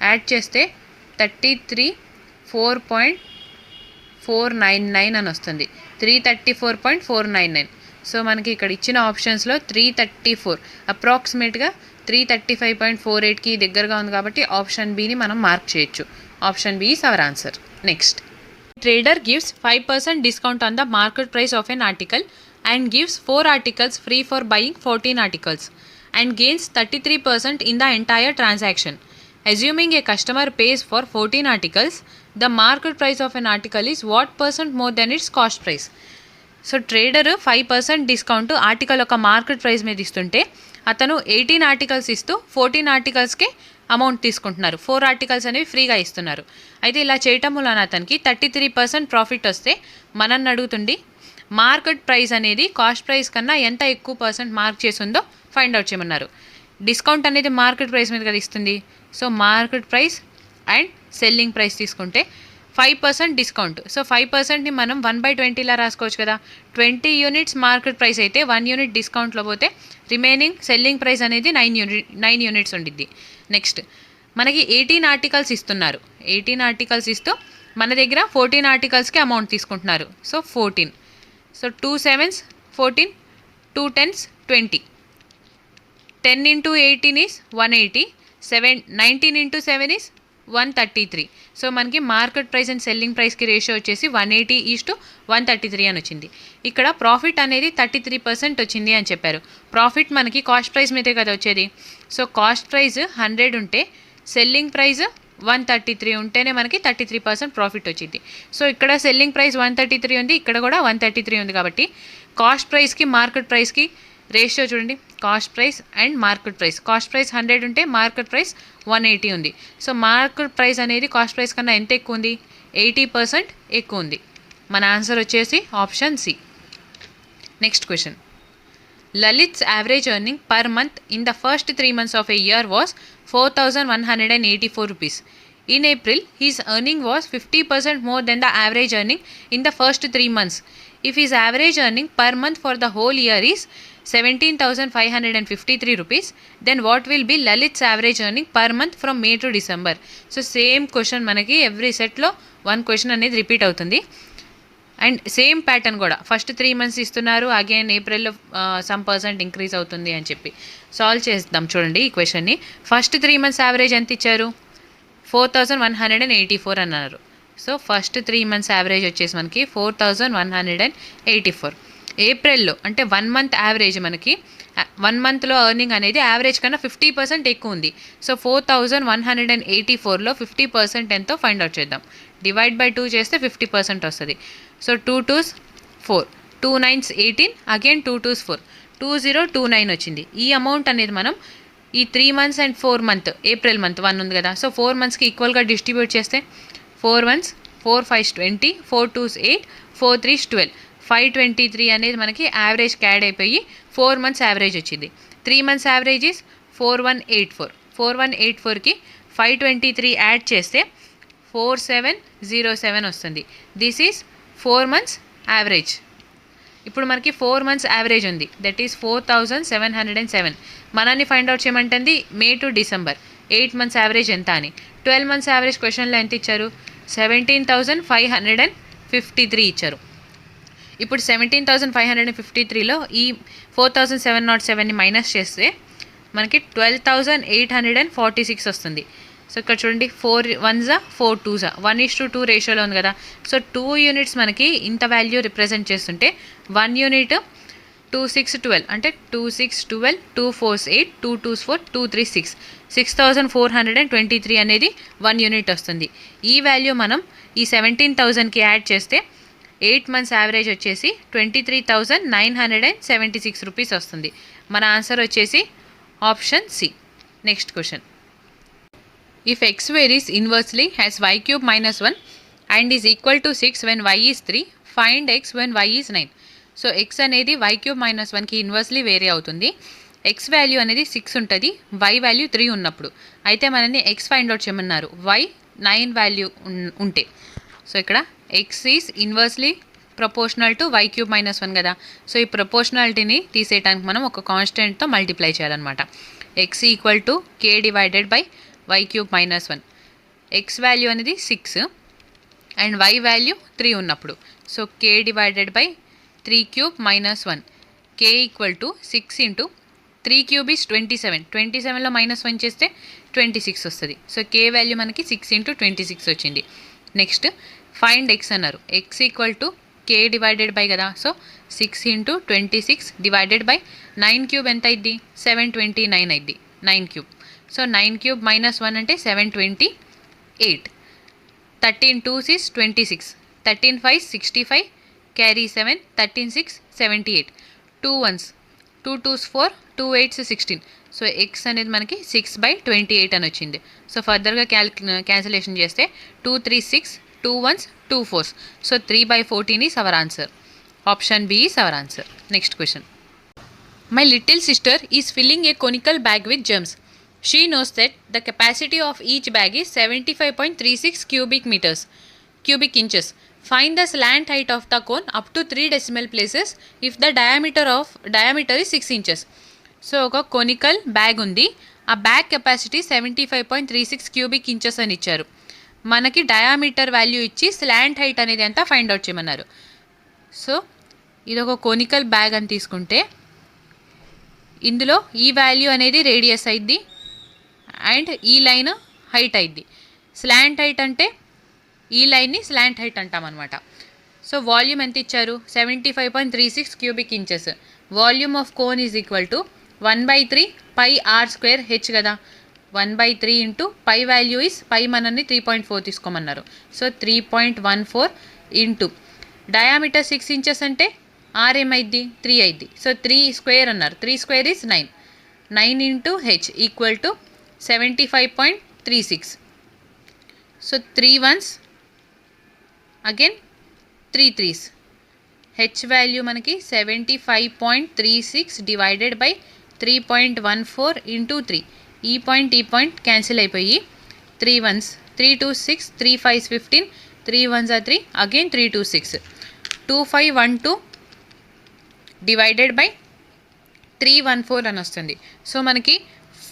యాడ్ చేస్తే 33.4.499 అని వస్తుంది. 334.499. సో మనకి ఇక్కడ ఇచ్చిన ఆప్షన్స్లో 334 అప్రాక్సిమేట్గా 335.48కి దగ్గరగా ఉంది కాబట్టి ఆప్షన్ బిని మనం మార్క్ చేయొచ్చు. Option B is our answer. Next, trader gives 5% discount on the market price of an article and gives 4 articles free for buying 14 articles and gains 33% in the entire transaction. Assuming a customer pays for 14 articles, the market price of an article is what percent more than its cost price? So trader 5% discount article ఒక market price మీద ఇస్తుంటే అతను 18 articles ఇస్తూ 14 ఆర్టికల్స్కి amount తీసుకుంటున్నారు. 4 articles అనేవి ఫ్రీగా ఇస్తున్నారు. అయితే ఇలా చేయటం వలన అతనికి 33% ప్రాఫిట్ వస్తే మనల్ని అడుగుతుంది మార్కెట్ ప్రైస్ అనేది కాస్ట్ ప్రైస్ కన్నా ఎంత ఎక్కువ పర్సెంట్ మార్క్ చేసిందో ఫైండ్ అవుట్ చేయమన్నారు. డిస్కౌంట్ అనేది మార్కెట్ ప్రైస్ మీద కదా ఇస్తుంది. So market price and selling price తీసుకుంటే 5% డిస్కౌంట్. సో 5%ని మనం 1/20లా రాసుకోవచ్చు కదా. 20 యూనిట్స్ మార్కెట్ ప్రైస్ అయితే 1 యూనిట్ డిస్కౌంట్లో పోతే రిమైనింగ్ సెల్లింగ్ ప్రైస్ అనేది 9 యూనిట్స్ ఉండిద్ది. నెక్స్ట్, మనకి 18 ఆర్టికల్స్ ఇస్తున్నారు. 18 ఆర్టికల్స్ ఇస్తూ మన దగ్గర 14 ఆర్టికల్స్కి అమౌంట్ తీసుకుంటున్నారు. So 14. So 2 7s 14, 2 10s 20. 10 into 18 is 180. 19 into 7 is 133. So మనకి మార్కెట్ ప్రైస్ అండ్ సెల్లింగ్ ప్రైస్కి రేషియో వచ్చేసి 180:133 అని వచ్చింది. ఇక్కడ ప్రాఫిట్ అనేది 33% వచ్చింది అని చెప్పారు. ప్రాఫిట్ మనకి కాస్ట్ ప్రైస్ మీదే కదా వచ్చేది. సో కాస్ట్ ప్రైస్ 100 ఉంటే సెల్లింగ్ ప్రైస్ 133 ఉంటేనే మనకి 33% ప్రాఫిట్ వచ్చింది. సో ఇక్కడ సెల్లింగ్ ప్రైస్ 133 ఉంది, ఇక్కడ కూడా 133 ఉంది. కాబట్టి కాస్ట్ ప్రైస్కి మార్కెట్ ప్రైస్కి రేషియో చూడండి. Cost price and market price. Cost price 100 ఉంటే మార్కెట్ ప్రైస్ 180 ఉంది. సో మార్కెట్ ప్రైస్ అనేది కాస్ట్ ప్రైస్ కన్నా ఎంత ఎక్కువ ఉంది? 80% ఎక్కువ ఉంది. మన ఆన్సర్ వచ్చేసి option C. Next question, Lalit's average earning per month in the first 3 months of a year was 4,184 rupees. In April, his earning was 50% more than the average earning in the first 3 months. If his average earning per month for the whole year is 17,553 rupees, then what will be Lalit's average earning per month from May to December? So same question manaki every set lo one question అనేది repeat అవుతుంది. And same pattern కూడా first 3 months ఇస్తున్నారు, again ఏప్రిల్లో some percent increase అవుతుంది అని చెప్పి solve చేద్దాం. చూడండి ఈ క్వశ్చన్ని. ఫస్ట్ 3 months యావరేజ్ ఎంత ఇచ్చారు? 4,184 అన్నారు. సో ఫస్ట్ 3 months యావరేజ్ వచ్చేసి మనకి 4,184. ఏప్రిల్లో అంటే 1 month యావరేజ్ మనకి 1 monthలో ఎర్నింగ్ అనేది యావరేజ్ కన్నా 50% ఎక్కువ ఉంది. సో 4,184లో 50% ఎంతో ఫైండ్ అవుట్ చేద్దాం. డివైడ్ బై 2 చేస్తే 50% వస్తుంది. So 2 2s 4, 2 9s 18, again 2 2s 4, 2029 వచ్చింది. ఈ అమౌంట్ అనేది మనం ఈ 3 months and 4 month April month 1 ఉంది కదా. సో 4 monthsకి ఈక్వల్గా డిస్ట్రిబ్యూట్ చేస్తే 4 1s 4 5s 20, 4 2s 8, 4 3s 12, 523 అనేది మనకి యావరేజ్ యాడ్ అయిపోయి 4 months యావరేజ్ వచ్చింది. 3 months యావరేజ్ ఇస్ 4184. 4184కి 523 యాడ్ చేస్తే 4707 వస్తుంది. This is 4 months average. ఇప్పుడు మనకి 4 months యావరేజ్ ఉంది, దట్ ఈస్ 4,707. మనల్ని ఫైండ్ అవుట్ చేయమంటుంది May to December 8 months average ఎంత అని. 12 months యావరేజ్ క్వశ్చన్లో ఎంత ఇచ్చారు? 17,553 ఇచ్చారు. ఇప్పుడు 17,553లో ఈ 4,707ని మైనస్ చేస్తే మనకి 12,846 వస్తుంది. సో ఇక్కడ చూడండి, 4 1s 4 2s 1:2 రేషియోలో ఉంది కదా. సో 2 యూనిట్స్ మనకి ఇంత వాల్యూ రిప్రజెంట్ చేస్తుంటే 1 యూనిట్ 2 6 12 అంటే 2 6 12, 2 4s 8, 2 2s 4, 2 3 6, 6,423 అనేది 1 యూనిట్ వస్తుంది. ఈ వాల్యూ మనం ఈ 17,000కి యాడ్ చేస్తే 8 months యావరేజ్ వచ్చేసి 23,976 రూపీస్ వస్తుంది. మన ఆన్సర్ వచ్చేసి option C. Next question, if x varies inversely has y cube minus 1 and is equal to 6 when y is 3, find x when y is 9. So x అనేది y cube minus 1కి inversely vary అవుతుంది. x value అనేది 6 ఉంటుంది, y value 3 ఉన్నప్పుడు. అయితే మనని x find out చేయమన్నారు y 9 value ఉంటే. సో ఇక్కడ x is inversely proportional to y cube minus 1 కదా. సో ఈ ప్రపోర్షనాలిటీని తీసేయడానికి మనం ఒక కాన్స్టెంట్తో మల్టిప్లై చేయాలన్నమాట. x equal to k divided by y cube minus 1. x value అనేది 6 అండ్ y వాల్యూ 3 ఉన్నప్పుడు. So k divided by 3 cube minus 1. K equal to 6 into 3 cube is 27. 27లో -1 చేస్తే 26 వస్తుంది. సో కే వాల్యూ మనకి 6 ఇంటూ 26 వచ్చింది. నెక్స్ట్ ఫైండ్ ఎక్స్ అన్నారు. X equal to K divided by కదా. So 6 into 26 divided by 9 cube ఎంత అయింది? 729 అయింది. 9 క్యూబ్. సో 9 క్యూబ్ -1 అంటే 728. 13 2s is 26. 13 5 65. Carry 7. 13 6 78. 2 1s. 2 2s 4. 2 8s 16. So X అనేది మనకి 6/28 అని వచ్చింది. సో ఫర్దర్గా క్యాన్సిలేషన్ చేస్తే 2 3 6, 2 1s, 2 4s. So 3/14 is our answer. Option B is our answer. Next question. My little sister is filling a conical bag with gems. She knows that the capacity of each bag is 75.36 cubic inches. Find the slant height of the cone up to 3 decimal places if the diameter is 6 inches. So ఒక conical bag ఉంది. ఆ bag capacity 75.36 cubic inches అని ఇచ్చారు. మనకి diameter value ఇచ్చి slant height అనేది ఎంత find out చేయమన్నారు. సో ఇదొక కొనికల్ బ్యాగ్ అని తీసుకుంటే ఇందులో ఈ వాల్యూ అనేది రేడియస్ అయింది అండ్ ఈ లైన్ హైట్ అయింది. స్లాంట్ హైట్ అంటే ఈ లైన్ని స్లాంట్ హైట్ అంటామన్నమాట. సో వాల్యూమ్ ఎంత ఇచ్చారు? 75.36 cubic inches. Volume of cone is equal to 1/3 pi r square h కదా. 1/3 into pi value is pi మనల్ని 3.4 తీసుకోమన్నారు. సో 3.14 ఇంటూ డయామీటర్ 6 ఇంచెస్ అంటే ఆర్ ఏమైద్ది? 3 అయింది. సో 3 స్క్వేర్ అన్నారు. 3 square is 9. 9 into h equal to 75.36. So 3 1s again 3 3s. H value మనకి 75.36 divided by 3.14 into 3. ఈ point cancel అయిపోయి 3 1s. 3 2 6, 3 5 15, 3 1s are 3, again 3 2 6. 2 5 1 2 divided by 314 అని వస్తుంది. సో మనకి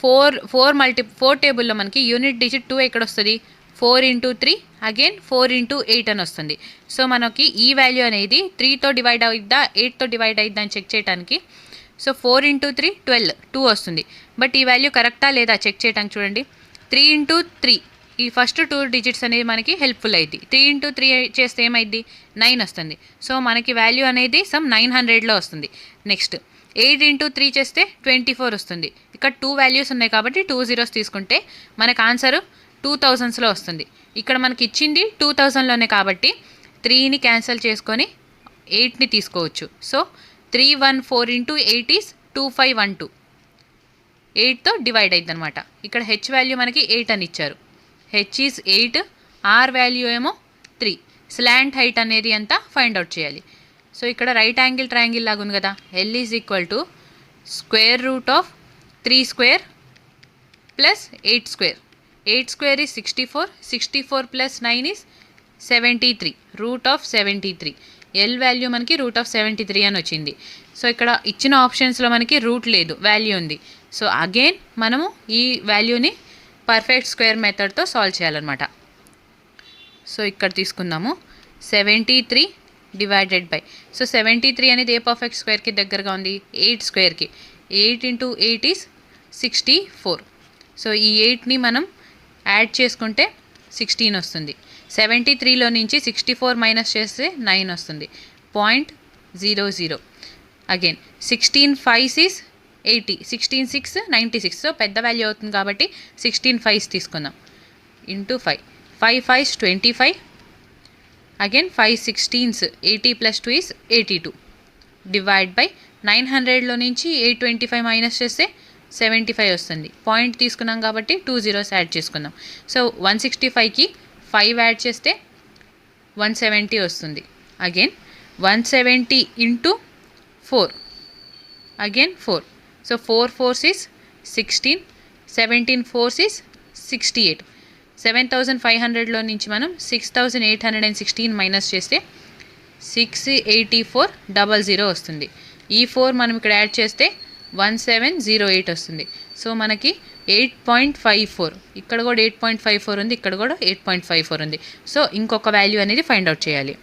4 టేబుల్లో మనకి యూనిట్ డిజిట్ 2 ఎక్కడ వస్తుంది? 4 ఇంటూ 3 అగైన్ 4 ఇంటూ 8 అని వస్తుంది. సో మనకి ఈ వాల్యూ అనేది 3తో డివైడ్ అయిద్దా 8తో డివైడ్ అయిద్దా అని చెక్ చేయడానికి. సో 4 ఇంటూ 3 12, 2 వస్తుంది. బట్ ఈ వాల్యూ కరెక్టా లేదా చెక్ చేయడానికి చూడండి. 3 ఇంటూ 3 ఈ ఫస్ట్ 2 డిజిట్స్ అనేది మనకి హెల్ప్ఫుల్ అయింది. 3 ఇంటూ 3 చేస్తే ఏమైద్ది? 9 వస్తుంది. సో మనకి వాల్యూ అనేది సమ్ 900లో వస్తుంది. నెక్స్ట్ 8 ఇంటూ 3 చేస్తే 24 వస్తుంది. ఇక్కడ 2 వాల్యూస్ ఉన్నాయి కాబట్టి 2 zeros తీసుకుంటే మనకు ఆన్సర్ 2000లో వస్తుంది. ఇక్కడ మనకి ఇచ్చింది 2000లోనే కాబట్టి 3ని క్యాన్సిల్ చేసుకొని 8ని తీసుకోవచ్చు. So 314 into 8 is 2512. 8తో డివైడ్ అయింది అనమాట. ఇక్కడ హెచ్ వాల్యూ మనకి 8 అని ఇచ్చారు. హెచ్ ఈజ్ 8, ఆర్ వాల్యూ ఏమో 3. స్లాంట్ హైట్ అనేది ఎంత ఫైండ్ అవుట్ చేయాలి. సో ఇక్కడ రైట్ యాంగిల్ ట్రయాంగిల్ లాగా ఉంది కదా. L is equal to square root of 3 square plus 8 square. 8 square is 64. 64 plus 9 is 73. Root of 73. L value మనకి రూట్ ఆఫ్ 73 అని వచ్చింది. సో ఇక్కడ ఇచ్చిన ఆప్షన్స్లో మనకి రూట్ లేదు, వాల్యూ ఉంది. సో అగైన్ మనము ఈ వాల్యూని పర్ఫెక్ట్ స్క్వేర్ మెథడ్తో సాల్వ్ చేయాలన్నమాట. సో ఇక్కడ తీసుకుందాము 73 డివైడెడ్ బై. సో 73 అనేది ఏ పర్ఫెక్ట్ స్క్వేర్కి దగ్గరగా ఉంది? 8 స్క్వేర్కి. 8 ఇంటూ 8 ఈజ్ 64. సో ఈ 8ని మనం యాడ్ చేసుకుంటే 16 వస్తుంది. 73లో నుంచి 64 మైనస్ చేస్తే 9 వస్తుంది. 0.00. Again 16 5 is 80. 16 6 96. సో పెద్ద వాల్యూ అవుతుంది కాబట్టి 16 5 తీసుకుందాం. Into 5. 5 5 25. Again 5 16s 80 plus 2 is 82. Divide by 900లో నుంచి 825 మైనస్ చేస్తే 75 వస్తుంది. పాయింట్ తీసుకున్నాం కాబట్టి 2 zeros యాడ్ చేసుకుందాం. సో 165కి 5 యాడ్ చేస్తే 170 వస్తుంది. Again 170 into 4. Again 4. So 4 4s is 16. 17 4s is 68. 7500లో నుంచి మనం 6816 మైనస్ చేస్తే 68400 వస్తుంది. ఈ 4 మనం ఇక్కడ యాడ్ చేస్తే 1708 వస్తుంది. సో మనకి 8.54. ఇక్కడ కూడా 8.54 ఉంది, ఇక్కడ కూడా 8.54 ఉంది. సో ఇంకొక వాల్యూ అనేది ఫైండ్ అవుట్ చేయాలి.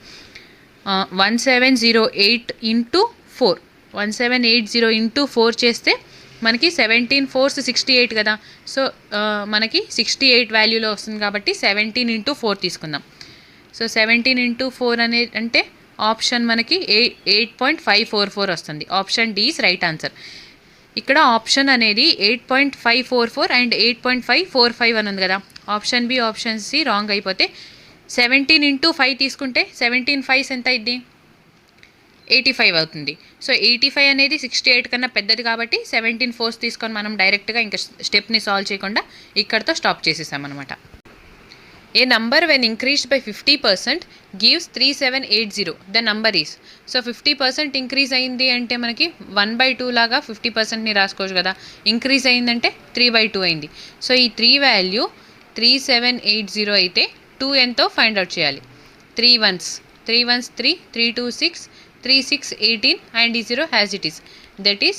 1708 ఇంటూ 4. 1780 ఇంటూ 4 చేస్తే మనకి 17 4s 68 కదా. సో మనకి 68 వాల్యూలో వస్తుంది కాబట్టి 17 ఇంటూ 4 తీసుకుందాం. సో 17 ఇంటూ 4 అనేది అంటే ఆప్షన్ మనకి 8.544 వస్తుంది. Option D is right answer. ఇక్కడ ఆప్షన్ అనేది 8.544 అండ్ 8.545 అని ఉంది కదా. Option B option C wrong అయిపోతే 17 ఇంటూ 5 తీసుకుంటే 17 5s ఎంత అయింది? 85 అవుతుంది. సో 85 అనేది 68 కన్నా పెద్దది కాబట్టి 17 4s తీసుకొని మనం డైరెక్ట్గా ఇంకా స్టెప్ని సాల్వ్ చేయకుండా ఇక్కడతో స్టాప్ చేసేసామన్నమాట. A number when increased by 50% gives 3780 the number is. So 50% increase అయింది అంటే మనకి 1/2 లాగా 50%ని రాసుకోవచ్చు కదా. ఇంక్రీజ్ అయిందంటే 3/2 అయింది. సో ఈ 3 వాల్యూ 3780 అయితే 2 ఎంతో ఫైండ్ అవుట్ చేయాలి. 3 1s 3 3 3 2 6 3 6 18 and 0 as it is, that is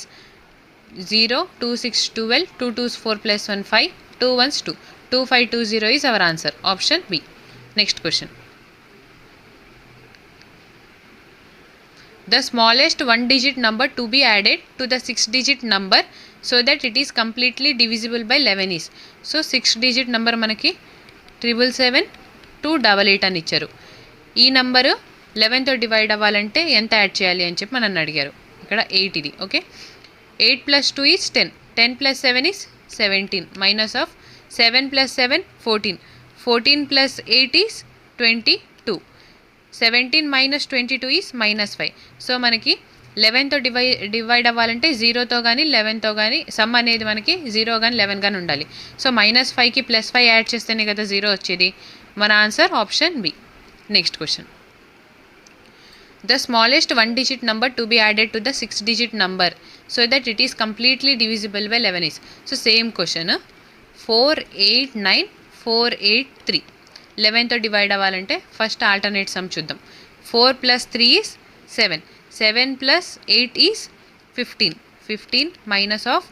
0 2 6 12 2 2s 4 plus 1 5 2 1s 2 2520 is our answer. Option B. Next question. The smallest one digit number to be added to the 6 digit number so that it is completely divisible by 11 is. So 6 digit number మనకి 777 288 అని ఇచ్చారు. ఈ number 11తో divide అవ్వాలంటే ఎంత add చేయాలి అని చెప్పి నన్ను అడిగారు. ఇక్కడ 8 ఇది. Okay, 8 + 2 is 10, 10 + 7 is 17, minus of 7 + 7 14, 14 + 8 is 22, 17 - 22 is -5. So మనకి 11తో డివైడ్ అవ్వాలంటే 0తో కానీ 11తో కానీ సమ్ అనేది మనకి 0 కానీ 11 కానీ ఉండాలి. సో -5కి +5 యాడ్ చేస్తేనే కదా 0 వచ్చేది. మన answer option B. Next question. The smallest one digit number to be added to the 6 digit number so that it is completely divisible by 11 is. So same question, 489,483. 11తో డివైడ్ అవ్వాలంటే first alternate sum చూద్దాం. 4 + 3 is 7, 7 + 8 is 15, 15 minus of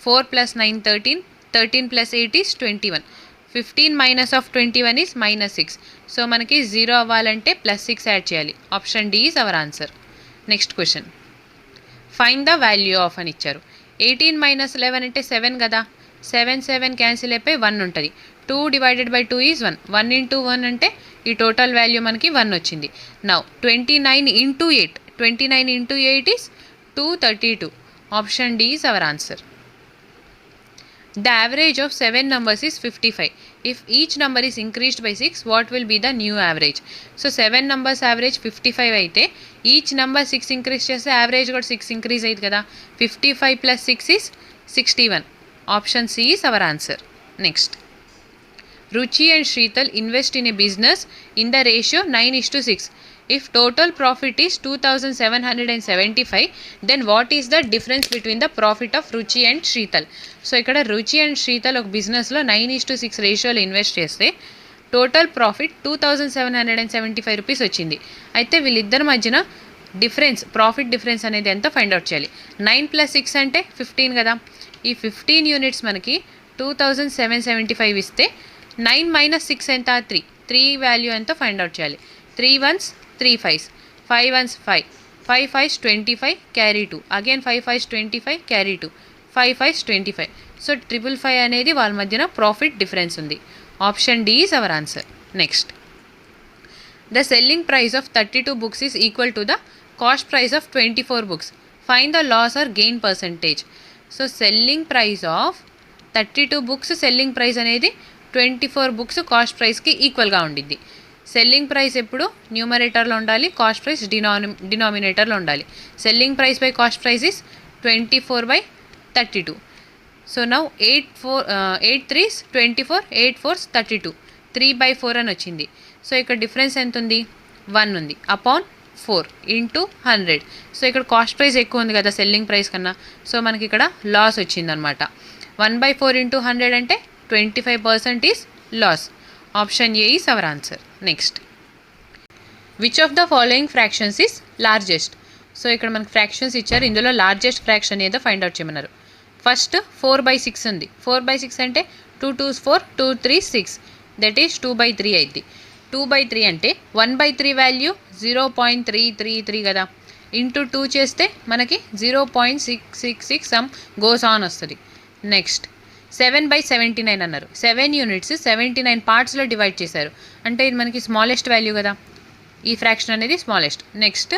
4 + 9 13, 13 + 8 is 21, 15 minus of 21 is -6. So మనకి 0 అవ్వాలంటే +6 add చేయాలి. Option D is our answer. Next question. Find the value of అని ఇచ్చారు. 18 - 11 అంటే 7 కదా. 7 7 క్యాన్సిల్ అయిపోయి 1 ఉంటుంది. 2 / 2 ఈజ్ 1, 1 × 1 అంటే ఈ టోటల్ వాల్యూ మనకి 1 వచ్చింది. Now 29 × 8, 29 × 8 is 232. Option D is our answer. The average of 7 numbers is 55. If each number is increased by 6, what will be the new average? So 7 numbers average 55 అయితే each number 6 increase చేస్తే average కూడా 6 increase అయ్యింది కదా. 55 + 6 is 61. Option C is our answer. Next. Ruchi and Shrital invest in a business in the ratio 9:6. If total profit is 2775, then what is the difference between the profit of Ruchi and Shrital? So ఇక్కడ రుచి and శ్రీతల్ ఒక బిజినెస్లో 9:6 రేషియోలో invest చేస్తే total profit 2775 rupees వచ్చింది. అయితే వీళ్ళిద్దరి మధ్యన డిఫరెన్స్, ప్రాఫిట్ డిఫరెన్స్ అనేది ఎంత ఫైండ్ అవుట్ చేయాలి. 9 + 6 అంటే 15 కదా. ఈ 15 యూనిట్స్ మనకి 2775 ఇస్తే 9 - 6 ఎంత? 3. 3 వాల్యూ ఎంతో ఫైండ్ అవుట్ చేయాలి. 3 1s 3 5s, 5 1s 5, 5 5s 25 carry 2, again 5 5s 25 carry 2, 5 5s 25. So 555 అనేది వాళ్ళ మధ్యన ప్రాఫిట్ డిఫరెన్స్ ఉంది. Option D is our answer. Next. The selling price of 32 books is equal to the cost price of 24 books. Find the loss or gain percentage. So selling price of 32 books selling price అనేది 24 books cost ప్రైస్కి ఈక్వల్గా ఉండిద్ది. Selling price ఎప్పుడు న్యూమరేటర్లో ఉండాలి, cost price డినామినేటర్లో ఉండాలి. Selling price by cost price is 24/32. So now 8 3s 24, 8 4s 32, 3/4 అని వచ్చింది. సో ఇక్కడ డిఫరెన్స్ ఎంత ఉంది? 1 ఉంది. Upon 4 into 100. సో ఇక్కడ కాస్ట్ ప్రైస్ ఎక్కువ ఉంది కదా సెల్లింగ్ ప్రైస్ కన్నా. సో మనకి ఇక్కడ లాస్ వచ్చిందనమాట. 1/4 ఇంటూ 100 అంటే 25% is loss. Option A is our answer. Next. Which of the following fractions is largest? So ఇక్కడ మనకి ఫ్రాక్షన్స్ ఇచ్చారు. ఇందులో లార్జెస్ట్ ఫ్రాక్షన్ ఏదో ఫైండ్ అవుట్ చేయమన్నారు. ఫస్ట్ 4/6 ఉంది. 4/6 అంటే 2 2s 4, 2 3s 6, దట్ ఈస్ 2/3 అయింది. 2/3 అంటే 1/3 వాల్యూ 0.333 కదా. ఇంటూ 2 చేస్తే మనకి 0.666 సమ్ గోస్ ఆన్ వస్తుంది. నెక్స్ట్ 7/79 అన్నారు. 7 యూనిట్స్ 79 పార్ట్స్లో డివైడ్ చేశారు. అంటే ఇది మనకి స్మాలెస్ట్ వాల్యూ కదా, ఈ ఫ్రాక్షన్ అనేది స్మాలెస్ట్. నెక్స్ట్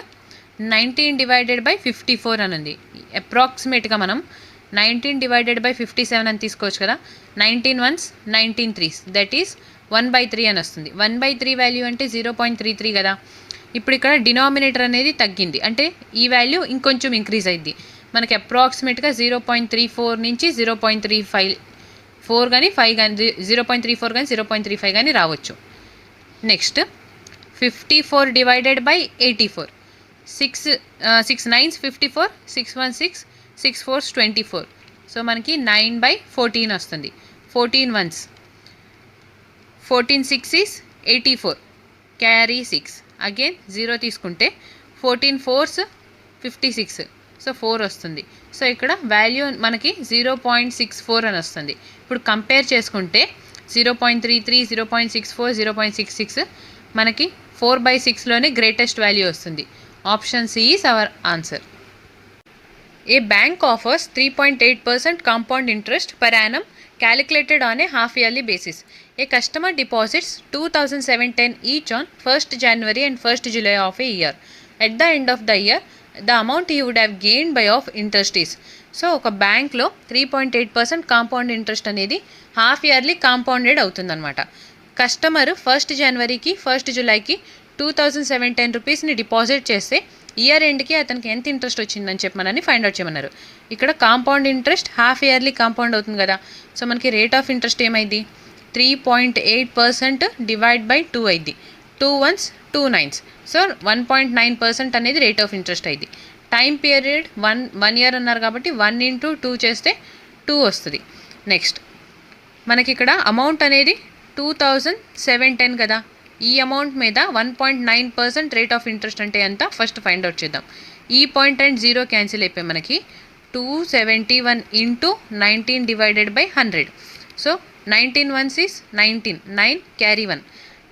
19/54 అని ఉంది. అప్రాక్సిమేట్గా మనం 19/57 అని తీసుకోవచ్చు కదా. 19 1s 19 3s దట్ ఈస్ 1/3 అని వస్తుంది. 1/3 వాల్యూ అంటే 0.33 కదా. ఇప్పుడు ఇక్కడ డినామినేటర్ అనేది తగ్గింది, అంటే ఈ వాల్యూ ఇంకొంచెం ఇంక్రీజ్ అయింది. మనకి అప్రాక్సిమేట్గా 0.34 నుంచి 0.34 కానీ 5 కానీ 0.34 కానీ 0.35 కానీ రావచ్చు. నెక్స్ట్ 54/84. 6 9s 54, 6 1 6, 6 4s 24. సో మనకి 9/14 వస్తుంది. 14 1s 14 6s 84, క్యారీ 6. అగైన్ 0 తీసుకుంటే 14 4s 56, సో 4 వస్తుంది. సో ఇక్కడ వాల్యూ మనకి 0.64 అని వస్తుంది. ఇప్పుడు కంపేర్ చేసుకుంటే 0.33, 0.64, 0.66 మనకి 4/6లోనే గ్రేటెస్ట్ వాల్యూ వస్తుంది. Option C is our answer. A bank offers 3.8% compound interest per annum calculated on a half-yearly basis. A customer deposits 2,710 each on 1st January and 1st July of a year. At the end of the year, the amount he would have gained by of interest is. So ఒక బ్యాంక్లో 3.8% compound interest అనేది half yearly compounded అవుతుందన్నమాట. Customer 1st జనవరికి 1st జూలైకి 2,710 రూపీస్ని deposit చేస్తే year ఎండ్కి అతనికి ఎంత interest వచ్చిందని చెప్పమని find out చేయమన్నారు. ఇక్కడ compound interest half yearly compound అవుతుంది కదా. సో మనకి రేట్ ఆఫ్ ఇంట్రెస్ట్ ఏమైంది, 3.8% డివైడ్ బై 2 అయింది. 2 1s 2 9s, సో 1.9% అనేది రేట్ ఆఫ్ ఇంట్రెస్ట్ అయింది. టైం పీరియడ్ 1 ఇయర్ అన్నారు కాబట్టి 1 × 2 చేస్తే 2 వస్తుంది. నెక్స్ట్ మనకి ఇక్కడ అమౌంట్ అనేది 2,710 కదా. ఈ అమౌంట్ మీద 1.9% రేట్ ఆఫ్ ఇంట్రెస్ట్ అంటే ఎంత ఫస్ట్ ఫైండ్ అవుట్ చేద్దాం. ఈ పాయింట్ అండ్ 0 క్యాన్సిల్ అయిపోయి మనకి 271 × 19 divided by 100. So 19 1s is 19, 9 carry 1.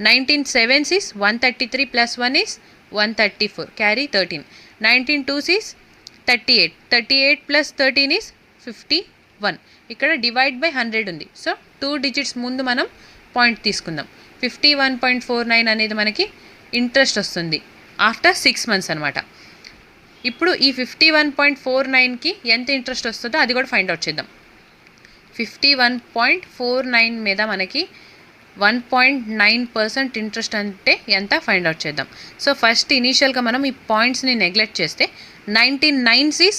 19 7s is 133 plus 1 is 134, carry 13. 19 2s is 38, 38 plus 13 is 51. ఇక్కడ డివైడ్ బై 100 ఉంది. సో 2 డిజిట్స్ ముందు మనం పాయింట్ తీసుకుందాం. 51.49 అనేది మనకి ఇంట్రెస్ట్ వస్తుంది ఆఫ్టర్ 6 months అనమాట. ఇప్పుడు ఈ 51.49కి ఎంత ఇంట్రెస్ట్ వస్తుందో అది కూడా ఫైండ్ అవుట్ చేద్దాం. 51.49 మీద మనకి 1.9% ఇంట్రెస్ట్ అంటే ఎంత ఫైండ్ అవుట్ చేద్దాం. సో ఫస్ట్ ఇనీషియల్గా మనం ఈ పాయింట్స్ని నెగ్లెక్ట్ చేస్తే 19 9s is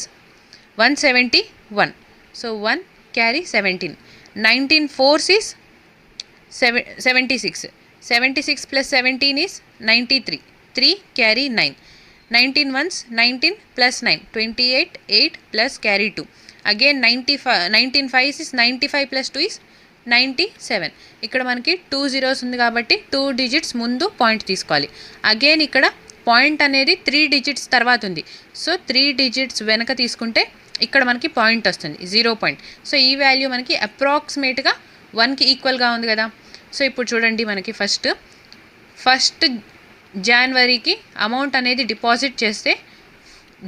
171, so 1 carry 17. 19 4s is 76, 76 plus 17 is 93, 3 carry 9. 19 1s 19 plus 9, 28, 8 plus carry 2. Again 19 5s is 95 plus 2 is 97. ఇక్కడ మనకి 2 zeros ఉంది కాబట్టి 2 digits ముందు పాయింట్ తీసుకోవాలి. అగైన్ ఇక్కడ పాయింట్ అనేది 3 digits తర్వాత ఉంది. సో 3 digits వెనక తీసుకుంటే ఇక్కడ మనకి పాయింట్ వస్తుంది 0 పాయింట్. సో ఈ వాల్యూ మనకి అప్రాక్సిమేట్గా 1కి ఈక్వల్గా ఉంది కదా. సో ఇప్పుడు చూడండి మనకి ఫస్ట్ జనవరికి అమౌంట్ అనేది డిపాజిట్ చేస్తే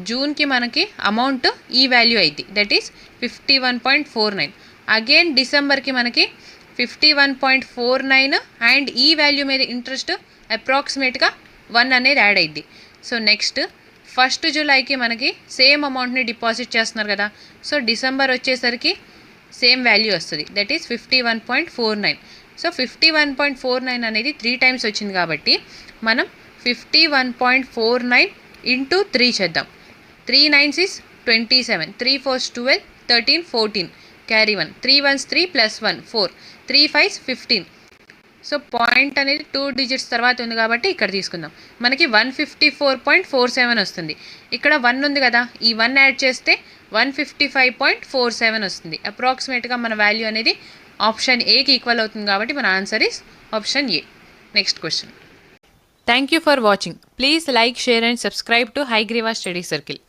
జూన్కి మనకి అమౌంట్ ఈ వాల్యూ అయింది, దట్ ఈస్ 51.49. అగైన్ డిసెంబర్కి మనకి 51.49 అండ్ ఈ వాల్యూ మీద ఇంట్రెస్ట్ అప్రాక్సిమేట్గా 1 అనేది యాడ్ అయింది. సో నెక్స్ట్ 1st జూలైకి మనకి సేమ్ అమౌంట్ని డిపాజిట్ చేస్తున్నారు కదా. సో డిసెంబర్ వచ్చేసరికి సేమ్ వాల్యూ వస్తుంది, దట్ ఈస్ 51.49. సో 51.49 అనేది 3 times వచ్చింది కాబట్టి మనం 51.49 × 3 చేద్దాం. 3 9s is 27, 3 4s 12, 13 14, carry 1. 3 1s 3 plus 1 4, 3 5s 15. So point అనేది 2 digits తర్వాత ఉంది కాబట్టి ఇక్కడ తీసుకుందాం. మనకి 154.47 వస్తుంది. ఇక్కడ 1 ఉంది కదా, ఈ 1 యాడ్ చేస్తే 155.47 వస్తుంది. అప్రాక్సిమేట్గా మన వాల్యూ అనేది ఆప్షన్ ఏకి ఈక్వల్ అవుతుంది కాబట్టి మన answer is option A. Next question. Thank you for watching. Please like, share and subscribe to Hayagriva study circle.